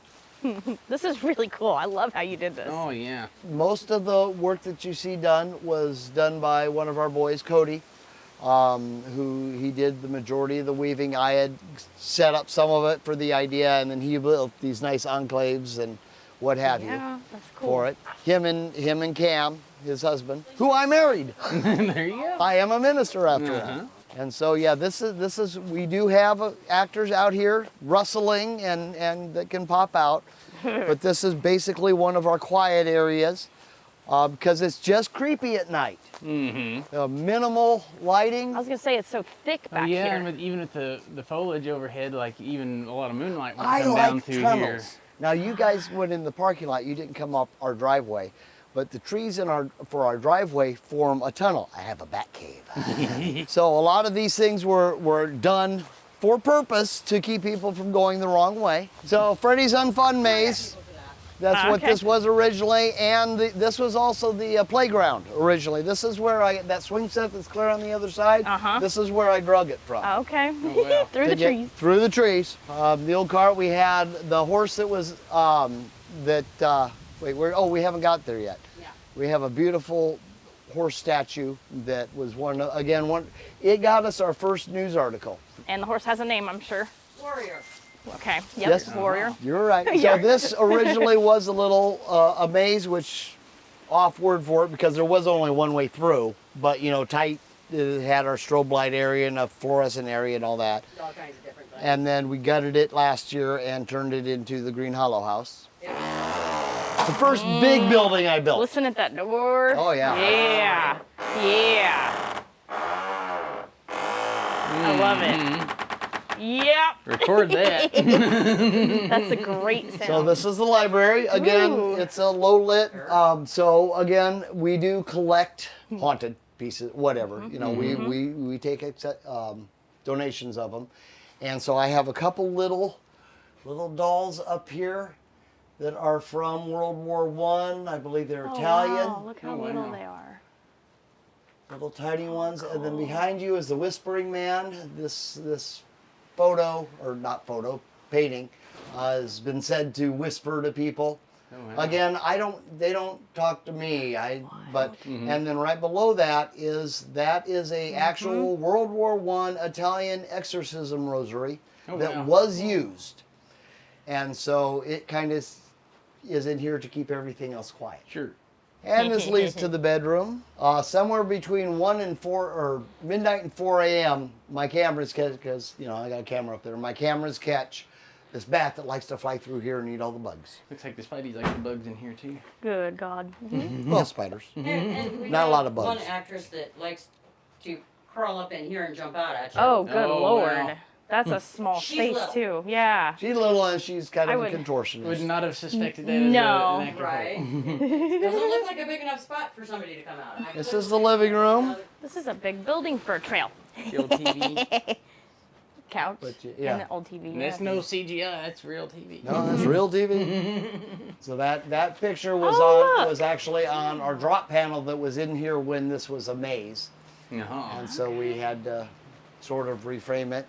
This is really cool. I love how you did this. Oh, yeah. Most of the work that you see done was done by one of our boys, Cody, who he did the majority of the weaving. I had set up some of it for the idea, and then he built these nice enclaves and what have you that's cool. for it. Him and Cam, his husband, who I married. There you go. I am a minister after all. And so yeah, this is we do have actors out here rustling and that can pop out, but this is basically one of our quiet areas because it's just creepy at night. Minimal lighting. I was gonna say it's so thick back Yeah, here. and even with the foliage overhead, like even a lot of moonlight will I come down like through tunnels. here. Now you guys went in the parking lot. You didn't come up our driveway, but the trees for our driveway form a tunnel. I have a bat cave. So a lot of these things were done for purpose to keep people from going the wrong way. So Freddy's Unfun Maze, that's what Okay. this was originally, and this was also the playground originally. This is where that swing set that's clear on the other side, this is where I drug it from. Okay. wow. Through the trees. Through the trees. The old cart, we had the horse that was, we haven't got there yet. Yeah. We have a beautiful horse statue that was it got us our first news article. And the horse has a name, I'm sure. Warrior. Okay. Yep. Yes. Warrior. You're right. Yeah. So this originally was a little a maze, which off word for it because there was only one way through, but tight. It had our strobe light area and a fluorescent area and all that. All kinds of different things. And then we gutted it last year and turned it into the Green Hollow house. The first big building I built. Listen at that door. Oh, yeah. Yeah. Yeah. I love it. Yep. Record that. That's a great sound. So this is the library. Again, Ooh. it's a low lit. So again, we do collect haunted pieces, whatever. We take donations of them. And so I have a couple little dolls up here that are from World War I. I believe they're Italian. Wow, look how little they are. Little tiny ones. And then behind you is the Whispering Man. This photo, or not photo, painting, has been said to whisper to people. Oh, wow. Again, they don't talk to me. And then right below that is a actual World War I Italian exorcism rosary that was used. And so it kind of is in here to keep everything else quiet. Sure. And this leads to the bedroom. Somewhere between 1 and 4, or midnight and 4 a.m., my cameras catch, because, you know, I got a camera up there, my cameras catch this bat that likes to fly through here and eat all the bugs. Looks like the Spidey's like the bugs in here, too. Good God. Well, spiders. And we Not a have lot of bugs. one actress that likes to crawl up in here and jump out at you. Oh, good Oh, Lord. wow. That's a small She's space, little. too. Yeah. She's little and she's kind I of a would- contortionist. Would not have suspected that No. as an actor. Right. Doesn't look like a big enough spot for somebody to come out. This is the living room. This is a big building for a trail. The old TV. Couch. But, yeah. And the old TV. And that's no CGI, that's real TV. No, that's real TV. So that picture was Oh, look. was actually on our drop panel that was in here when this was a maze. Uh-huh. And so we had to sort of reframe it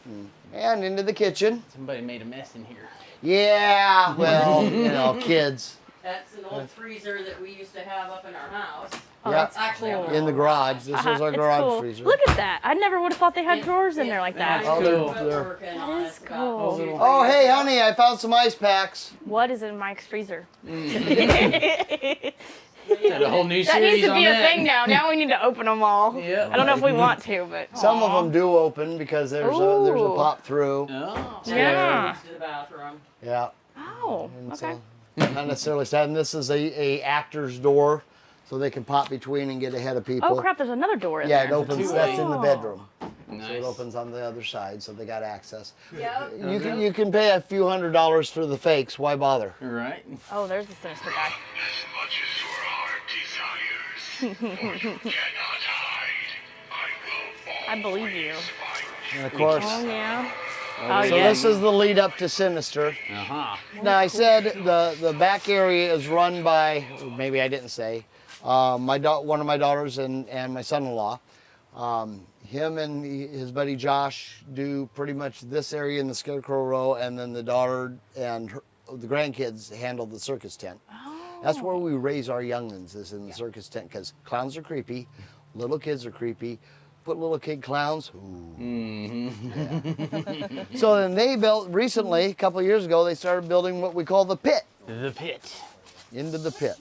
and into the kitchen. Somebody made a mess in here. Yeah, well, you know, kids. That's an old freezer that we used to have up in our house. Oh, Yeah. that's Actually, cool. on In the garage. This was our It's garage cool. freezer. Look at that. I never would have thought they had drawers in there like that. Oh, cool. they're- That is cool. Oh, hey, honey, I found some ice packs. What is in Mike's freezer? Got a whole new That series needs to on be a that. thing now. Now we need to open them all. Yeah. I don't know if we want to, but Some of them do open because there's a Ooh. pop through. Oh. Yeah. To the bathroom. Yeah. Oh, And okay. so, not necessarily sad. And this is a actor's door, so they can pop between and get ahead of people. Oh crap! There's another door in Yeah, there. it opens. two-way. That's in the bedroom. Nice. So it opens on the other side, so they got access. Yep. You can pay a few $100s for the fakes. Why bother? Right. Oh, there's the sinister guy. As much as your heart desires, for you cannot hide. I will I believe you. always find you. And of course, Oh yeah. Oh, Oh so yeah. this is the lead up to Sinister. Uh-huh. Now I said the back area is run by, or maybe I didn't say, one of my daughters and my son-in-law. Him and his buddy Josh do pretty much this area in the Scarecrow Row, and then the daughter and the grandkids handle the circus tent. That's where we raise our youngins, is in the circus tent, because clowns are creepy, little kids are creepy. Put little kid clowns. Ooh. Yeah. So then they built recently, a couple of years ago, they started building what we call the pit. The pit. Into the pit,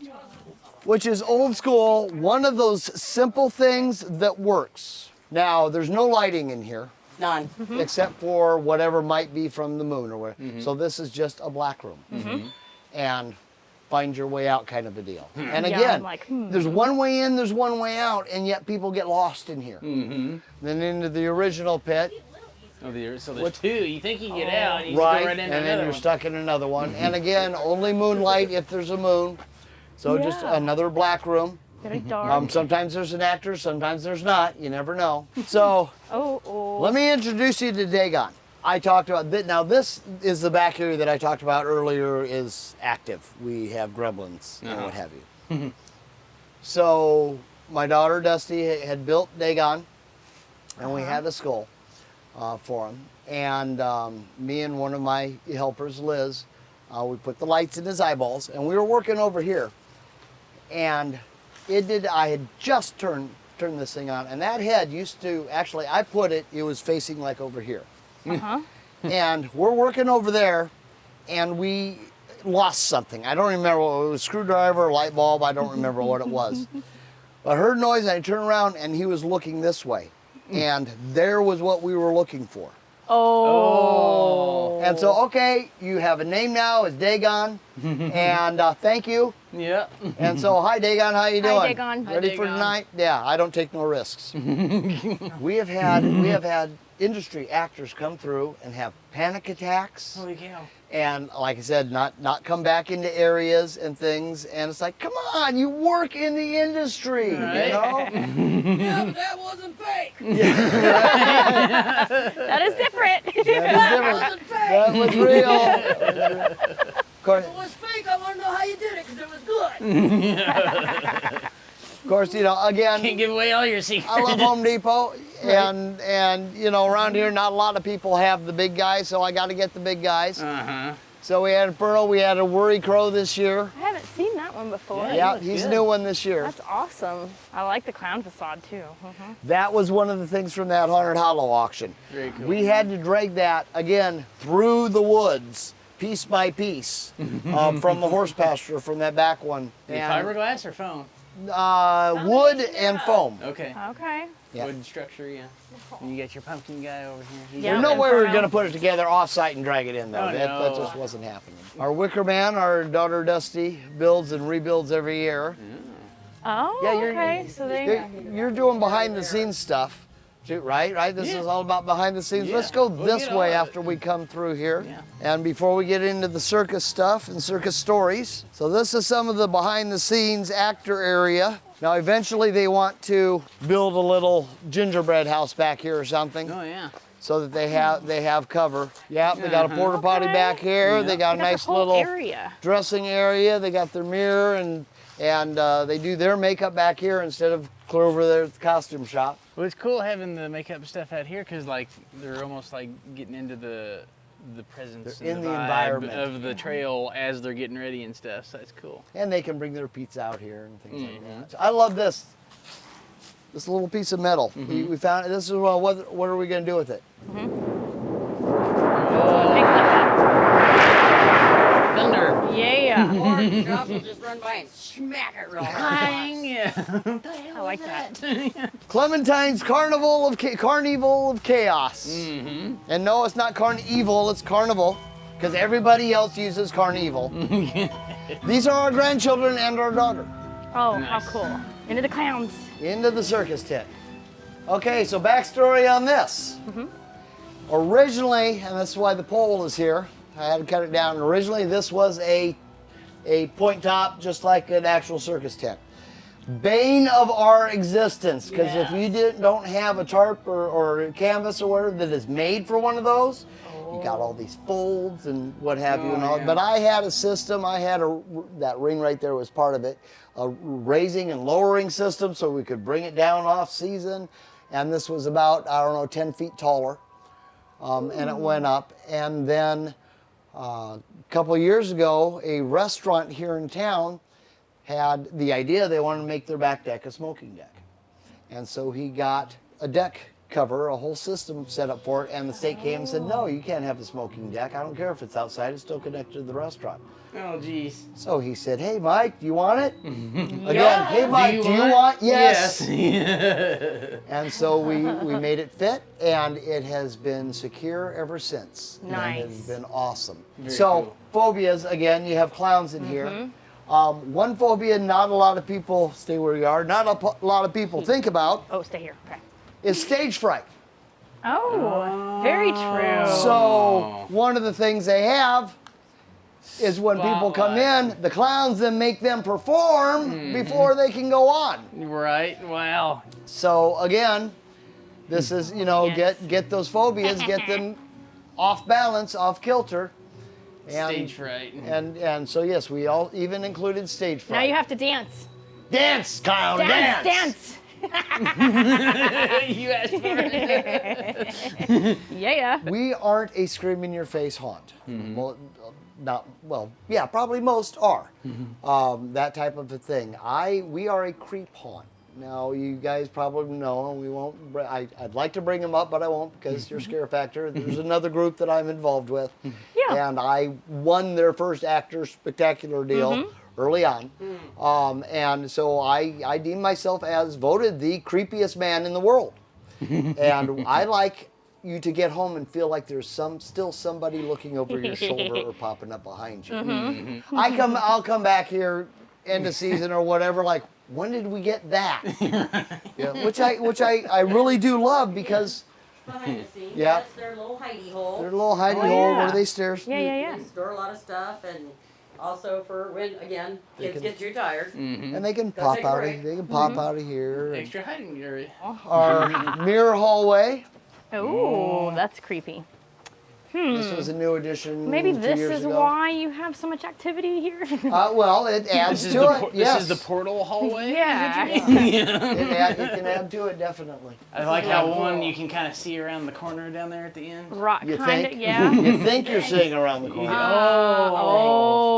which is old school, one of those simple things that works. Now, there's no lighting in here, None. except for whatever might be from the moon or whatever. So this is just a black room. And find your way out kind of a deal. And Yeah, again, I'm like, there's one way in, there's one way out, and yet people get lost in here. Then into the original pit, Oh, so there's two. You think you get out, and you right, go right and into then another you're one. stuck in another one. And again, only moonlight if there's a moon. So just Yeah. another black room. Very dark. Sometimes there's an actor, sometimes there's not. You never know. So oh. let me introduce you to Dagon. I talked about that. Now this is the back area that I talked about earlier is active. We have gremlins and what have you. So my daughter Dusty had built Dagon, and we had a skull for him. And me and one of my helpers, Liz, we put the lights in his eyeballs, and we were working over here. And I had just turned this thing on, and that head used to, actually I put it was facing like over here. And we're working over there, and we lost something. I don't remember what it was, a screwdriver, a light bulb, I don't remember what it was. But I heard noise, and I turned around, and he was looking this way. And there was what we were looking for. Oh. And so, okay, you have a name now, it's Dagon, and thank you. Yeah. And so, hi Dagon, how you doing? Hi, Dagon. Ready Hi, for Dagon. tonight? Yeah, I don't take no risks. we have had industry actors come through and have panic attacks, Holy cow. and like I said, not come back into areas and things. And it's like, come on, you work in the industry, Right. you know? Yeah, but that wasn't fake. That is different. That is different. That was real. Of course, If it was fake, I want to know how you did it because it was good. of course, you know, again, Can't give away all your secrets. I love Home Depot, and you know, around here, not a lot of people have the big guys, so I got to get the big guys. Uh-huh. So we had Inferno, we had a Worry Crow this year. I haven't seen that one before. Yeah. Yeah, looks he's a good. new one this year. That's awesome. I like the clown facade too. That was one of the things from that Haunted Hollow auction. Very cool. We had to drag that, again, through the woods, piece by piece, from the horse pasture, from that back one. Is it fiberglass or foam? Wood and foam. Okay. Okay. Yeah. Wood structure, yeah. And you got your pumpkin guy over here. He's Yeah. There's no way we were Inferno. going to put it together off-site and drag it in, though. Oh, that no. just wasn't happening. Our Wicker Man, our daughter Dusty, builds and rebuilds every year. Oh, Yeah, you're- okay. So You're doing behind-the-scenes stuff, too, right? Right? This Yeah. is all about behind-the-scenes. Yeah. Let's go We'll this get all way of after we come through here. Yeah. And before we get into the circus stuff and circus stories. So this is some of the behind-the-scenes actor area. Now, eventually they want to build a little gingerbread house back here or something, Oh, yeah. so that they have cover. Yeah, they got a porta potty Okay. back here. Yeah. They got a got nice the whole little area. dressing area. They got their mirror and they do their makeup back here instead of clear over there at the costume shop. Well, it's cool having the makeup stuff out here because, like, they're almost like getting into the presence They're and in the vibe environment. of the trail as they're getting ready and stuff. So that's cool. And they can bring their pizza out here and things Mm-hmm. like that. So I love this. This little piece of metal. We found it. This is what are we going to do with it? Makes Thunder. it. Yeah. Or the job will just run by and smack it real hard. Clang. Yeah. I like that. Clementine's Carnival of Chaos. And no, it's not Carnival, it's Carnival, because everybody else uses Carnival. These are our grandchildren and our daughter. Oh, Nice. how cool. Into the clowns. Into the circus tent. Okay, so backstory on this. Originally, and that's why the pole is here, I had to cut it down. Originally, this was a point top, just like an actual circus tent. Bane of our existence, because if you don't have a tarp or a canvas or whatever that is made for one of those, you got all these folds and what have you and all. yeah. But I had a system. I had that ring right there was part of it, a raising and lowering system so we could bring it down off season. And this was about, I don't know, 10 feet taller. And it went up. And then a couple of years ago, a restaurant here in town had the idea they wanted to make their back deck a smoking deck. And so he got a deck cover, a whole system set up for it, and the state came and said, no, you can't have a smoking deck. I don't care if it's outside, it's still connected to the restaurant. Oh, geez. So he said, hey, Mike, do you want it? Again, hey, Mike, do you want? Yes. Yes. And so we made it fit, and it has been secure ever since. And it has Nice. been awesome. Very So cool. phobias, again, you have clowns in here. One phobia not a lot of people, stay where you are, not a lot of people think about Oh, stay here. Okay. is stage fright. Oh, very true. So one of the things they have is when people come in, the clowns then make them perform before they can go on. Right. Wow. So again, this is, Yes. get those phobias, get them off balance, off kilter. And, Stage fright. And so yes, we all even included stage fright. Now you have to dance. Dance, clown, Dance, dance. You asked for it. Yeah. We aren't a scream in your face haunt. Well, probably most are. That type of a thing. We are a creep haunt. Now, you guys probably know, we won't. I'd like to bring them up, but I won't because your scare factor. There's another group that I'm involved with, Yeah. and I won their first Actor Spectacular deal early on, and so I deem myself as voted the creepiest man in the world, and I like you to get home and feel like there's still somebody looking over your shoulder or popping up behind you. I'll come back here end of season or whatever, like, when did we get that? Yeah, which I really do love because Behind the scenes, Yeah. that's their little hidey hole. they're a little hidey hole yeah. where they stairs. Yeah. They store a lot of stuff, and also for when, again, kids get too tired. And they can Go pop take a out. break. They can pop out of here. Extra hiding area. Our mirror hallway. Oh, that's creepy. This was a new addition. Maybe 2 this years is ago. why you have so much activity here. Well, it adds This is to the it. Yes. This is the portal hallway. Yeah. It can add to it, definitely. I like how one you can kind of see around the corner down there at the end. Right, You kind of, think? yeah. You think you're seeing around the corner.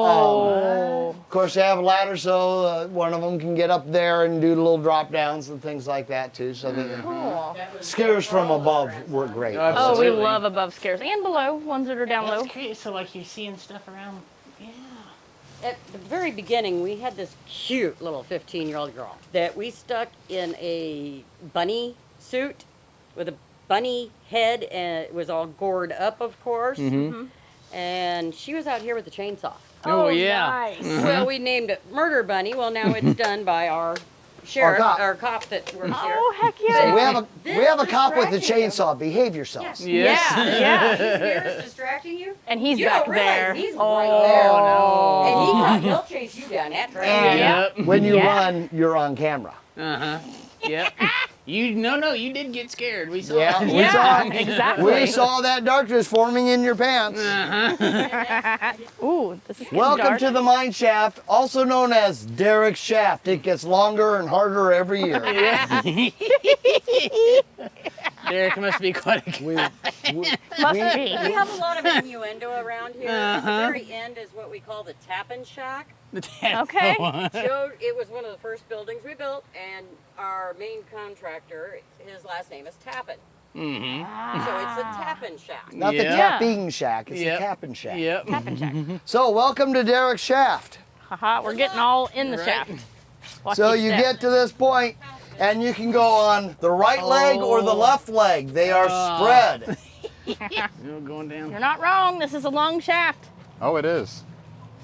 Oh. Of course, they have a ladder, so one of them can get up there and do little drop downs and things like that too. So the Cool. skiers from above work great. Oh, Oh, we Absolutely. love above stairs and below, ones that are down low. That's great. So like you're seeing stuff around. Yeah. At the very beginning, we had this cute little 15-year-old girl that we stuck in a bunny suit with a bunny head, and it was all gored up, of course. And she was out here with a chainsaw. Oh, yeah. Nice. Well, we named it Murder Bunny. Well, now it's done by our sheriff, cop. our cop that works here. Oh, heck yeah. We have a cop with a distracting chainsaw. Behave yourselves. Yes. Yes. Yeah. He's here is distracting you. And he's You back don't realize there. he's oh, right there. Oh, And he'll chase you down that trail. And Yep. when you Yeah. run, you're on camera. Yep. You you did get scared. We saw. Yeah, it. we saw Yeah, it. exactly. We saw that darkness forming in your pants. Ooh, this is getting Welcome dark. to the Mineshaft, also known as Derek's Shaft. It gets longer and harder every year. Derek must be quite a guy. Must We be. have a lot of innuendo around here. At the very end is what we call the Tappin' Shack. Okay. It was one of the first buildings we built, and our main contractor, his last name is Tappin'. So it's a Tappin' Shack. Not the Yeah. tapping shack, it's Yep. the tapping shack. Yep. Tap and check. So welcome to Derek's Shaft. Haha, we're getting all in the Right. shaft. Watch So your you step. get to this point, and you can go on the right leg or the left leg. They are spread. No, going down. You're not wrong. This is a long shaft. Oh, it is.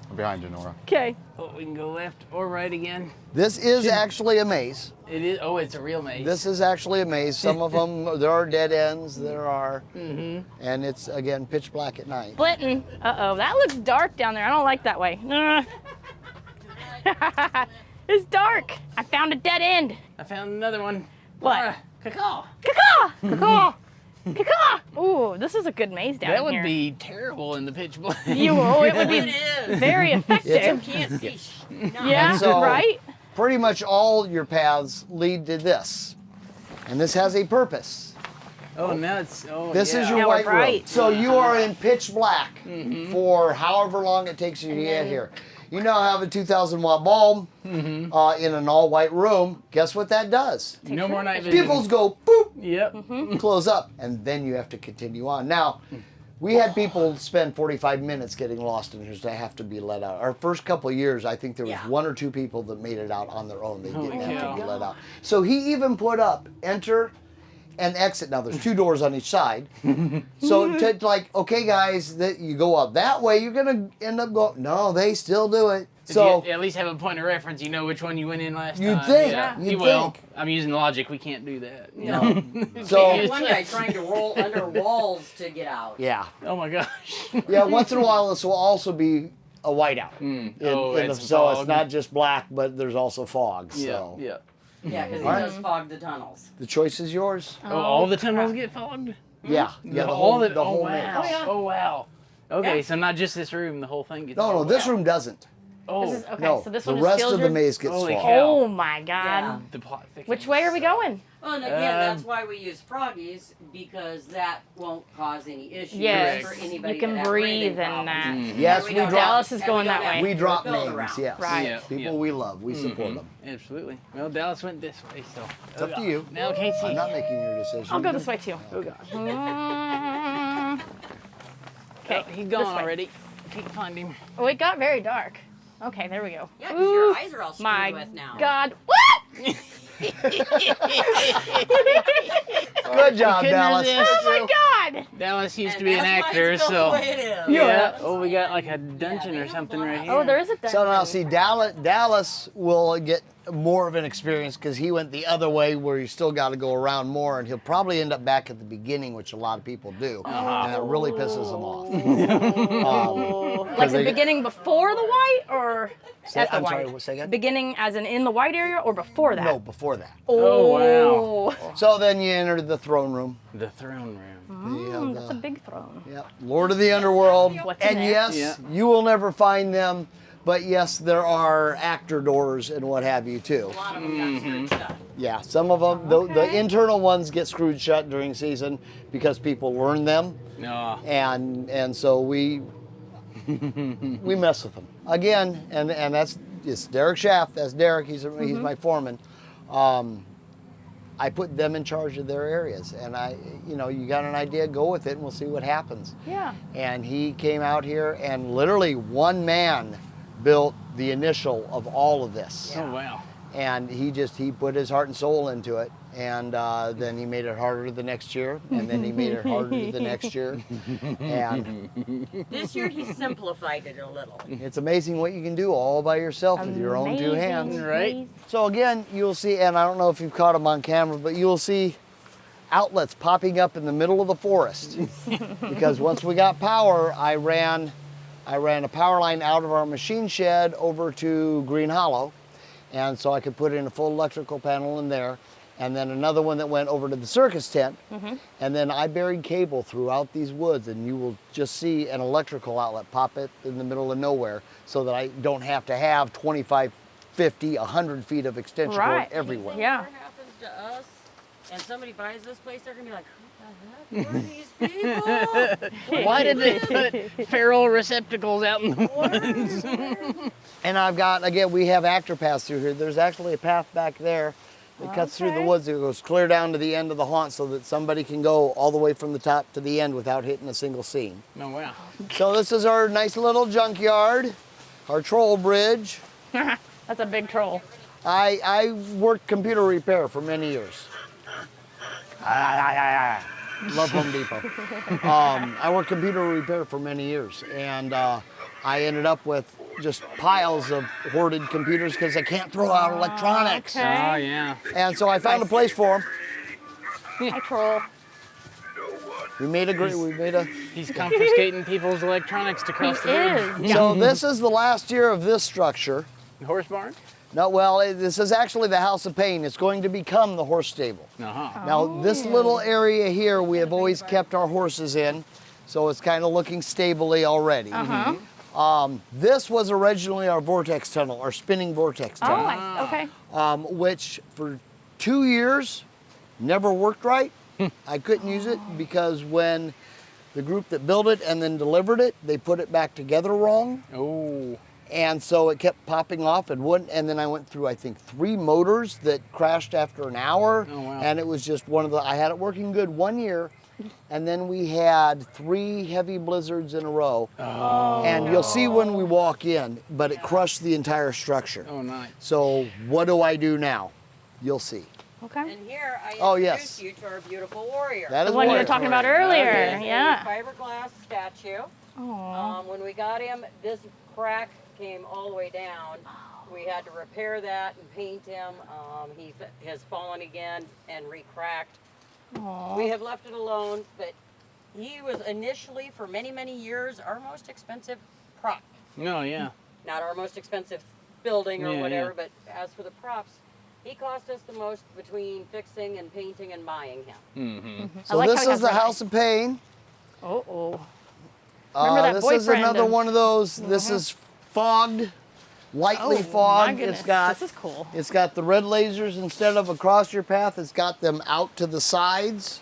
I'm behind you, Nora. Okay. Oh, we can go left or right again. This is actually a maze. It is. Oh, it's a real maze. This is actually a maze. Some of them, there are dead ends. There are, and it's again pitch black at night. Splitting. Uh-oh, that looks dark down there. I don't like that way. It's dark. I found a dead end. I found another one. What? Laura, caw. Caw! Caw! Caw! Ooh, this is a good maze down That would here. be terrible in the pitch black. It would be It is. very You effective. can't see. Yeah, So- right? Pretty much all your paths lead to this, and this has a purpose. Oh, now it's. Oh, This yeah. is your Now we're white room. bright. So you are in pitch black for however long it takes you to get here. You now have a 2,000 watt bulb in an all white room. Guess what that does? No more night vision. Pupils go boop, Yep. close up, and then you have to continue on. Now, we had people spend 45 minutes getting lost in here, so they have to be let out. Our first couple of years, I think there was Yeah. 1 or 2 people that made it out on their own. They Holy didn't have cow. to be let out. So he even put up enter and exit. Now there's 2 doors on each side. So to like, okay guys, that you go up that way, you're gonna end up going. No, they still do it. So you at least have a point of reference. You know which one you went in last You'd time. think, Yeah. you'd You will. think. I'm using logic. We can't do that. no. So So one guy trying to roll under walls to get out. yeah, Oh my gosh. yeah. Once in a while, this will also be a whiteout. Oh, and some So it's fog. not just black, but there's also fog. Yeah. So Yeah. Yeah, because he Alright. does fog the tunnels. the choice is yours. Oh, all the tunnels get fogged. Yeah, yeah. The all whole, the the whole oh wow. maze. Oh wow. Okay, Yeah. so not just this room. The whole thing gets. No, no, fogged. this room doesn't. Oh, This is, okay, No, so this the one is rest still of the your- maze gets Holy fogged. cow. Oh my god. Yeah. the plot thickens. Which way are we going? Well, and again, that's why we use froggies, because that won't cause any issues Yes, for you anybody can that have breathe breathing and that. problems. Yes, And we don't drop- Dallas is and going we don't that have way. We to drop build names, around. yes. Right. Yeah, People yeah. we love, we support them. Absolutely. Well, Dallas went this way, so It's up to you. now Casey. I'm not making your decision. I'll go this way too. Oh gosh. Okay, He's this gone way. already. Can't find him. Oh, it got very dark. Okay, there we go. Yeah, because your Ooh, eyes are all screwed my with now. God. What? Good job, Couldn't Dallas. resist. Oh my God. Dallas used And to be an that's why actor, it's built so the way it is. Yeah. Oh, we got like a dungeon or something right here. Oh, there is a dungeon. So now, see, Dallas will get more of an experience because he went the other way where you still got to go around more, and he'll probably end up back at the beginning, which a lot of people do, and that really pisses him off. Like the beginning before the white or at the I'm white? sorry, say again? Beginning as in the white area or before that? No, before that. Oh, wow. So then you enter the throne room. The throne room. That's a big throne. Yeah, Lord of the Underworld. What's in And there? yes, Yeah. you will never find them, but yes, there are actor doors and what have you too. A lot of them got screwed shut. Yeah, some of them, the internal ones get screwed shut during season because people learn them, No. and so we mess with them again, and that's it's Derek Schaff. That's Derek. He's my foreman. I put them in charge of their areas, and you got an idea, go with it, and we'll see what happens. Yeah. And he came out here, and literally one man built the initial of all of this. Oh, wow. And he put his heart and soul into it, and then he made it harder the next year, and then he made it harder the next year, and This year he simplified it a little. it's amazing what you can do all by yourself with your own two hands. Right. So again, you'll see, and I don't know if you've caught them on camera, but you'll see outlets popping up in the middle of the forest, because once we got power, I ran a power line out of our machine shed over to Green Hollow. And so I could put in a full electrical panel in there, and then another one that went over to the circus tent. And then I buried cable throughout these woods, and you will just see an electrical outlet pop it in the middle of nowhere, so that I don't have to have 25, 50, 100 feet of extension cord Right. everywhere. Yeah. Whatever happens to us and somebody buys this place, they're gonna be like, who the heck are these people? Why did they put feral receptacles out in the woods? And I've got, again, we have actor paths through here. There's actually a path back there that cuts through the Okay. woods. It goes clear down to the end of the haunt so that somebody can go all the way from the top to the end without hitting a single scene. Oh, wow. So this is our nice little junkyard, our troll bridge. That's a big troll. I worked computer repair for many years. Love Home Depot. I worked computer repair for many years, and I ended up with just piles of hoarded computers because I can't throw out electronics. Okay. Oh, yeah. And so I found a place for them. Hi, troll. We made a. He's confiscating people's electronics to cross the bridge. Is. So this is the last year of this structure. Horse barn? No, well, this is actually the House of Pain. It's going to become the horse stable. Uh-huh. Now, this little area here, we have always kept our horses in, so it's kind of looking stably already. This was originally our vortex tunnel, our spinning vortex Oh, tunnel, okay. which for 2 years never worked right. I couldn't use it because when the group that built it and then delivered it, they put it back together wrong. Oh. And so it kept popping off and wouldn't, and then I went through, I think, 3 motors that crashed after an hour. Oh, wow. And it was just I had it working good 1 year, and then we had 3 heavy blizzards in a row. Oh. And you'll see when we walk in, but it crushed the entire structure. Oh, nice. So what do I do now? You'll see. Okay. And here I Oh, introduce yes. you to our beautiful warrior. That is The one you Warrior. were talking about earlier. Okay. Yeah. A fiberglass statue. Aw. When we got him, this crack came all the way down. We had to repair that and paint him. He has fallen again and re-cracked. Aw. We have left it alone, but he was initially, for many, many years, our most expensive prop. Oh, yeah. Not our most expensive building or Yeah, whatever, yeah. but as for the props, he cost us the most between fixing and painting and buying him. Mm-hmm. So like how this he is the has House of Pain. Oh. Remember that This is boyfriend another of- one of those. This is fogged, lightly Oh, fogged. my goodness. It's got This is cool. It's got the red lasers instead of across your path. It's got them out to the sides.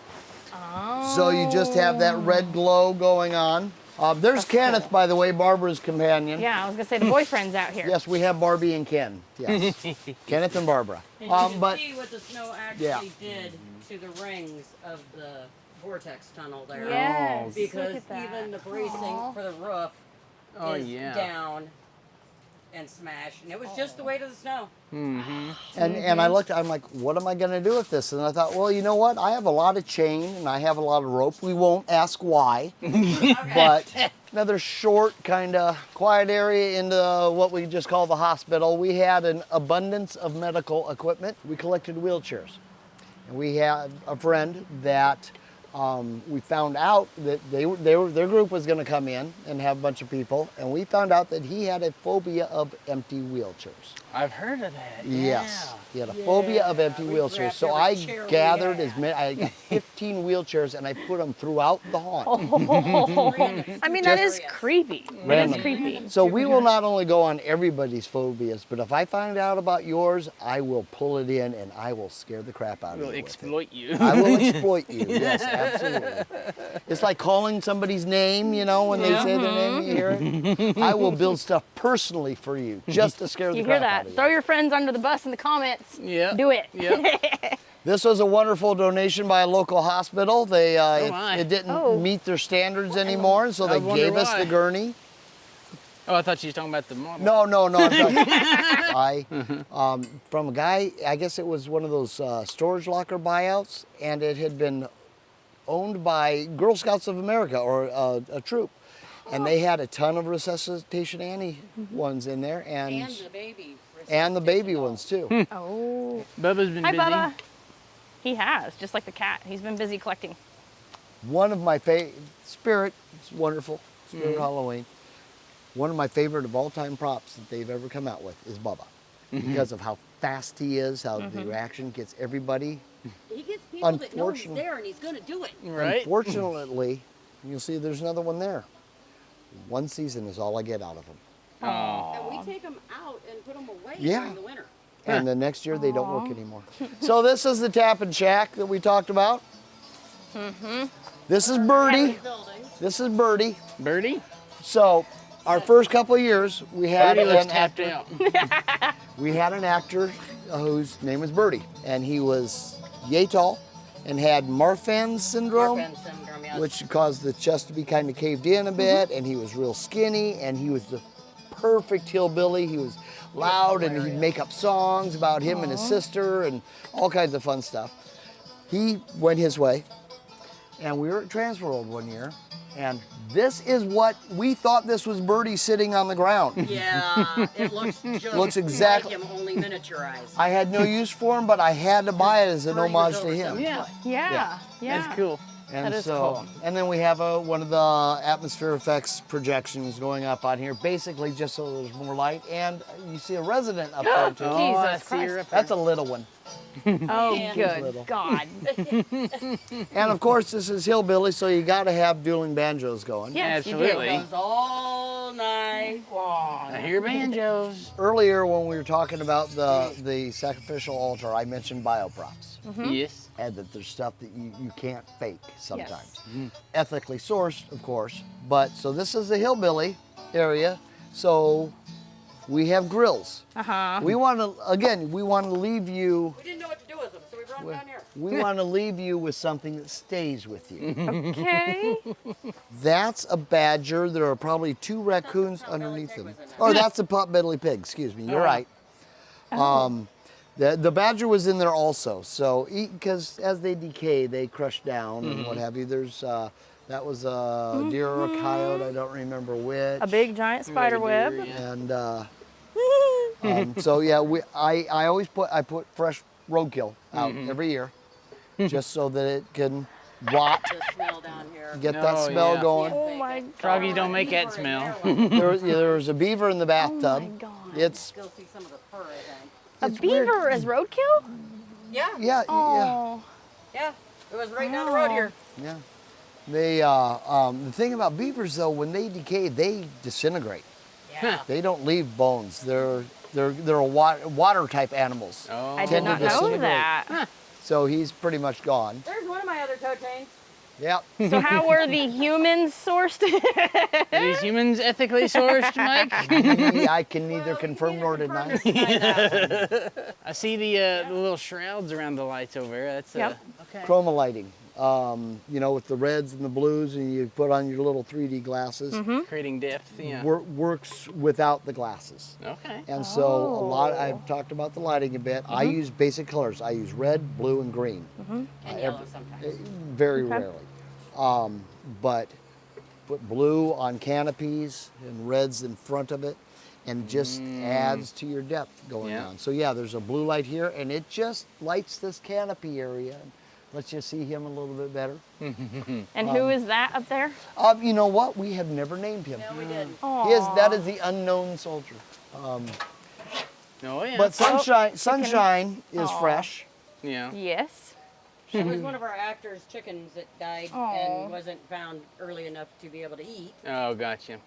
Oh. So you just have that red glow going on. There's Kenneth, by the way, Barbara's companion. Yeah, I was gonna say the boyfriend's out here. Yes, we have Barbie and Ken. Yes, Kenneth and Barbara. And you can But see what the snow actually yeah. did to the rings of the vortex tunnel there. Yes. Because look at that. even the bracing Aw. for the roof Oh, is yeah. down. and smash, and it was just the weight of the snow. And I looked, I'm like, what am I going to do with this? And I thought, well, you know what? I have a lot of chain and I have a lot of rope. We won't ask why. But another short, kind of quiet area into what we just call the hospital. We had an abundance of medical equipment. We collected wheelchairs. And we had a friend that we found out that their group was going to come in and have a bunch of people, and we found out that he had a phobia of empty wheelchairs. I've heard of that. Yes, he had a phobia of empty wheelchairs. So I gathered I got 15 wheelchairs and I put them throughout the haunt. I mean, that is creepy. That is creepy. So we will not only go on everybody's phobias, but if I find out about yours, I will pull it in and I will scare the crap out of you. We'll with exploit you. it. I will exploit you. Yes, absolutely. It's like calling somebody's name, you know, when they say their name, you hear it. I will build stuff personally for you just to scare the You crap hear that? out of you. Throw your friends under the bus in the comments. Yeah. Do it. Yep. This was a wonderful donation by a local hospital. They my. it didn't meet their standards anymore, so I they wonder gave us why. the gurney. Oh, I thought you were talking about the model. No. From a guy, I guess it was one of those storage locker buyouts, and it had been owned by Girl Scouts of America or a troop. And they had a ton of Resuscitation Annie ones in there, and the baby ones too. Oh. Bubba's been Hi, busy. Bubba. He has, just like the cat. He's been busy collecting. One of my Spirit, it's wonderful, Spirit Halloween. One of my favorite of all time props that they've ever come out with is Bubba, because of how fast he is, how the reaction gets everybody. He gets people that know he's Unfortunately- there and he's going to do it. Right? Unfortunately, you'll see there's another one there. One season is all I get out of them. And we take them out and put them away Yeah. during the winter. And the next year they don't work anymore. So this is the Tap and Shack that we talked about. This is Birdie. This is Birdie. Birdie? So our first couple of years we had Birdie looks an tapped actor. out. We had an actor whose name was Birdie, and he was yay tall and had Marfan syndrome, Orphan syndrome, yes. which caused the chest to be kind of caved in a bit, and he was real skinny, and he was the perfect hillbilly. He was loud, and he'd make up songs about him and his sister and all kinds of fun stuff. He went his way, and we were at Transworld one year, and this is what we thought this was Birdie sitting on the ground. Yeah, it looks just Looks exactly- like him, only miniaturized. I had no use for him, but I had to buy it as an Birdie was homage to over him. 7 Yeah. foot. Yeah. That's cool. And That is so, cool. and then we have one of the atmosphere effects projections going up on here, basically just so there's more light. And you see a resident up there too. Oh, I Jesus see her Christ. up there. That's a little one. Oh, Little. good God. And of course, this is Hillbilly, so you got to have dueling banjos going. Yes, you do. Absolutely. It goes all night long. I hear banjos. Earlier, when we were talking about the sacrificial altar, I mentioned bioprops. Yes. And that there's stuff that you can't fake sometimes. Ethically sourced, of course. But so this is the Hillbilly area. So we have grills. We want to leave you. We didn't know what to do with them, so we brought them down here. We want to leave you with something that stays with you. Okay. That's a badger. There are probably 2 raccoons underneath them. Oh, that's a potbelly pig. Excuse me. You're right. The badger was in there also. So because as they decay, they crush down and what have you. There's that was a deer or a coyote. I don't remember which. A big giant spider web. And so yeah, I always put fresh roadkill out every year, just so that it can rot, The smell down here. get that Oh, smell yeah. going. Oh my Froggies God. don't make that smell. There was a beaver in the bathtub. Oh my God. It's Go see some of the fur, I think. A it's weird. beaver as roadkill? Yeah, yeah. Oh. yeah. It was right down the road here. Yeah. They the thing about beavers though, when they decay, they disintegrate. Yeah. They don't leave bones. They're a water type animals. Oh. I did Tend to not know disintegrate. that. So he's pretty much gone. There's one of my other toe chains. Yep. So how were the humans sourced? Are these humans ethically sourced, Mike? I can neither confirm nor deny. I see the little shrouds around the lights over there. That's Yep. okay. Chroma lighting. you know, with the reds and the blues, and you put on your little 3D glasses. Creating depth, yeah. Works without the glasses. Okay. And so a lot, I've talked about the lighting a bit. I use basic colors. I use red, blue, and green. And yellow sometimes. Very rarely. But put blue on canopies and reds in front of it, and just adds to your depth going on. So yeah, there's a blue light here, and it just lights this canopy area. Lets you see him a little bit better. And who is that up there? You know what? We have never named him. No, we didn't. That is the unknown soldier. Oh, yeah. But Sunshine is fresh. Yeah. Yes. She was one of our actors' chickens that died and wasn't found early enough to be able to eat. Oh, gotcha.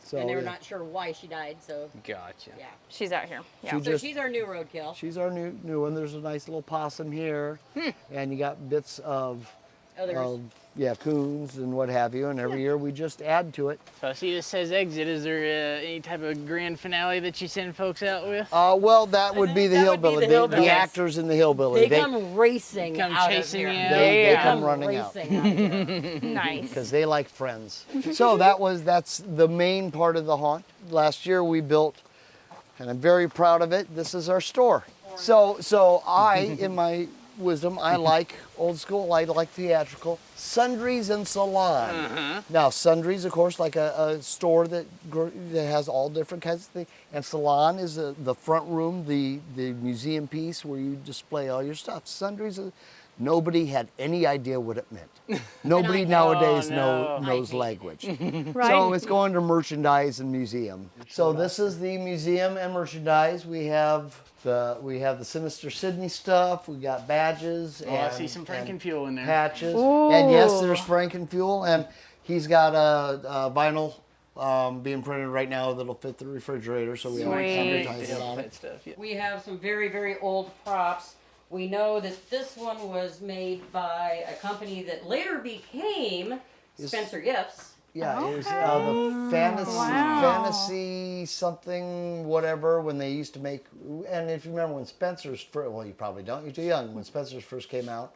So, And they were not sure why she died, so Gotcha. yeah. She's out here. Yeah. So she's our new roadkill. She's our new one. There's a nice little possum here, and you got bits of Others. coons and what have you. And every year we just add to it. So I see this says exit. Is there any type of grand finale that you send folks out with? Well, that would be the that would be hillbilly. the Hillbillies. The actors in the hillbilly. They come racing come out chasing of you here. out. They Yeah. come running out. racing out here. Nice. Because they like friends. So that's the main part of the haunt. Last year we built, and I'm very proud of it. This is our store. So I, in my wisdom, I like old school. I like theatrical. Sundries and salon. Now sundries, of course, like a store that has all different kinds of things. And salon is the front room, the museum piece where you display all your stuff. Sundries. Nobody had any idea what it meant. Nobody nowadays knows language. Right. So it's going to merchandise and museum. So this is the museum and merchandise. We have the Sinister Sidney stuff. We got badges. Oh, I see some FrankenFuel in there. Patches. And yes, there's FrankenFuel, and he's got a vinyl being printed right now that'll fit the refrigerator. So we have Sweet. advertising on it. Stuff, yeah. We have some very, very old props. We know that this one was made by a company that later became Spencer Gifts. Yeah, it was the fantasy something, whatever, when they used to make, and if you remember when Spencer's first, well, you probably don't, you're too young, when Spencer's first came out,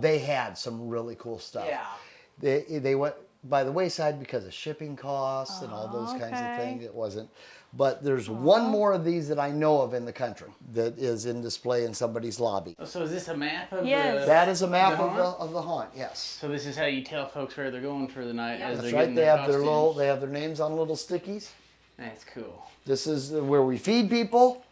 they had some really cool stuff. Yeah. They went by the wayside because of shipping costs and all those kinds of things. It wasn't. But there's one more of these that I know of in the country that is in display in somebody's lobby. So is this a map of Yes. That is a map the of the haunt, yes. So this is how you tell folks where they're going for the night as That's they're right. getting They their have their costumes. they have their names on little stickies. That's cool. This is where we feed people,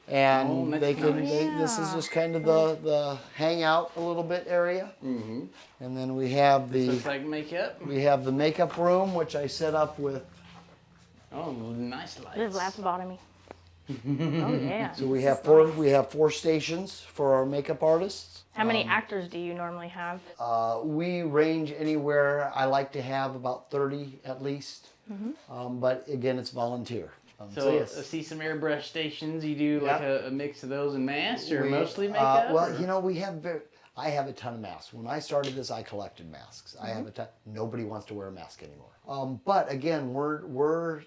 and Oh, that's they can. nice. This is just kind of the hangout a little bit area. And then we have Looks like makeup. we have the makeup room, which I set up with. Oh, nice lights. There's lobotomy. Oh yeah. So we have four stations for our makeup artists. How many actors do you normally have? We range anywhere. I like to have about 30 at least, but again, it's volunteer. So yes. I see some airbrush stations. You do like a mix of those and masks, or We- mostly makeup? Well, or- you know, I have a ton of masks. When I started this, I collected masks. I have a ton. Nobody wants to wear a mask anymore. But again, we're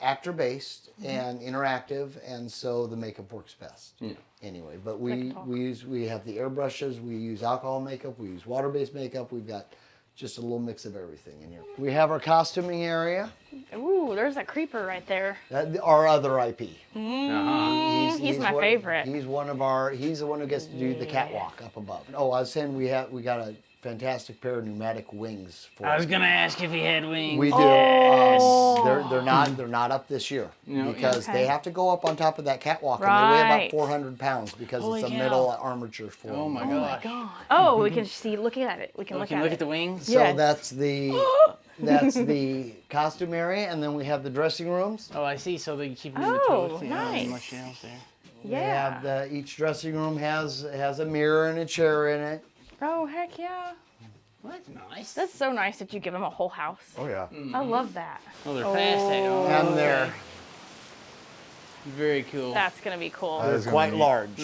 actor based and interactive, and so the makeup works best. Anyway, but we have the airbrushes. We use alcohol makeup. We use water based makeup. We've got just a little mix of everything in here. We have our costuming area. Ooh, there's that creeper right there. Our other IP. He's my favorite. He's the one who gets to do the catwalk up above. Oh, I was saying we got a fantastic pair of pneumatic wings for I was gonna ask if he had wings. We do. Oh. They're not up this year because they have to go up on top of that catwalk, and they weigh Right. about 400 pounds because Holy it's a cow. metal armature for Oh them. my gosh. Oh, we can see. Look at it. We can look at Look it. at the wings. So Yes. that's the costume area, and then we have the dressing rooms. Oh, I see. So they keep them in the Oh, toast. nice. Much else there. We Yeah. have each dressing room has a mirror and a chair in it. Oh heck yeah. Well, that's nice. That's so nice that you give them a whole house. Oh yeah. I love that. Oh, they're fast. Oh, And okay. they're very cool. That's gonna be cool. That is gonna quite be- large.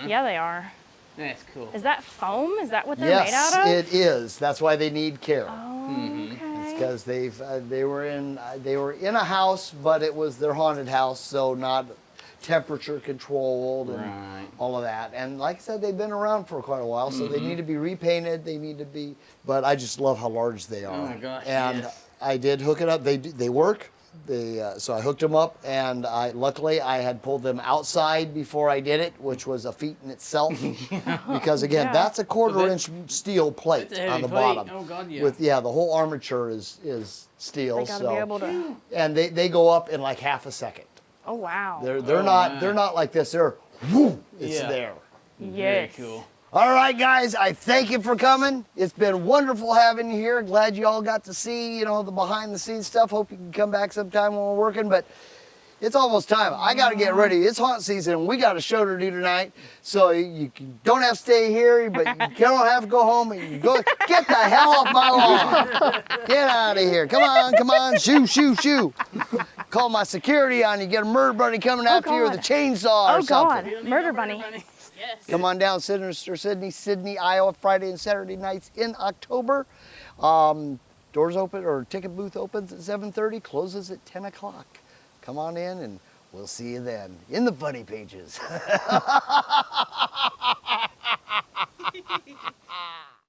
Yeah, they are. That's cool. Is that foam? Is that what they're made Yes, out of? it is. That's why they need care. Oh, okay. Because they were in a house, but it was their haunted house, so not temperature controlled and Right. all of that. And like I said, they've been around for quite a while, so they need to be repainted. They need to be, but I just love how large they are. Oh my gosh, And yes. I did hook it up. They work. So I hooked them up, and luckily I had pulled them outside before I did it, which was a feat in itself. Because again, Yeah. that's a quarter-inch steel plate That's a heavy on the plate. bottom. Oh, God, yeah. With the whole armature is steel. They gotta so be able to. and they go up in like half a second. Oh wow. They're man. not like this. They're whoo, it's Yeah. there. Very Yes. cool. All right, guys, I thank you for coming. It's been wonderful having you here. Glad you all got to see, the behind the scenes stuff. Hope you can come back sometime when we're working, but it's almost time. I got to get ready. It's haunt season. We got a show to do tonight, so don't have to stay here, but you don't have to go home. And you go get the hell off my lawn. Get out of here. Come on. Shoo. Call my security on you. Get a murder bunny coming after you with a God. chainsaw or Oh something. God. Murder bunny. Yes. Come on down, Sinister Sidney, Iowa, Friday and Saturday nights in October. Doors open, or ticket booth opens at 7:30, closes at 10 o'clock. Come on in and we'll see you then in the funny pages.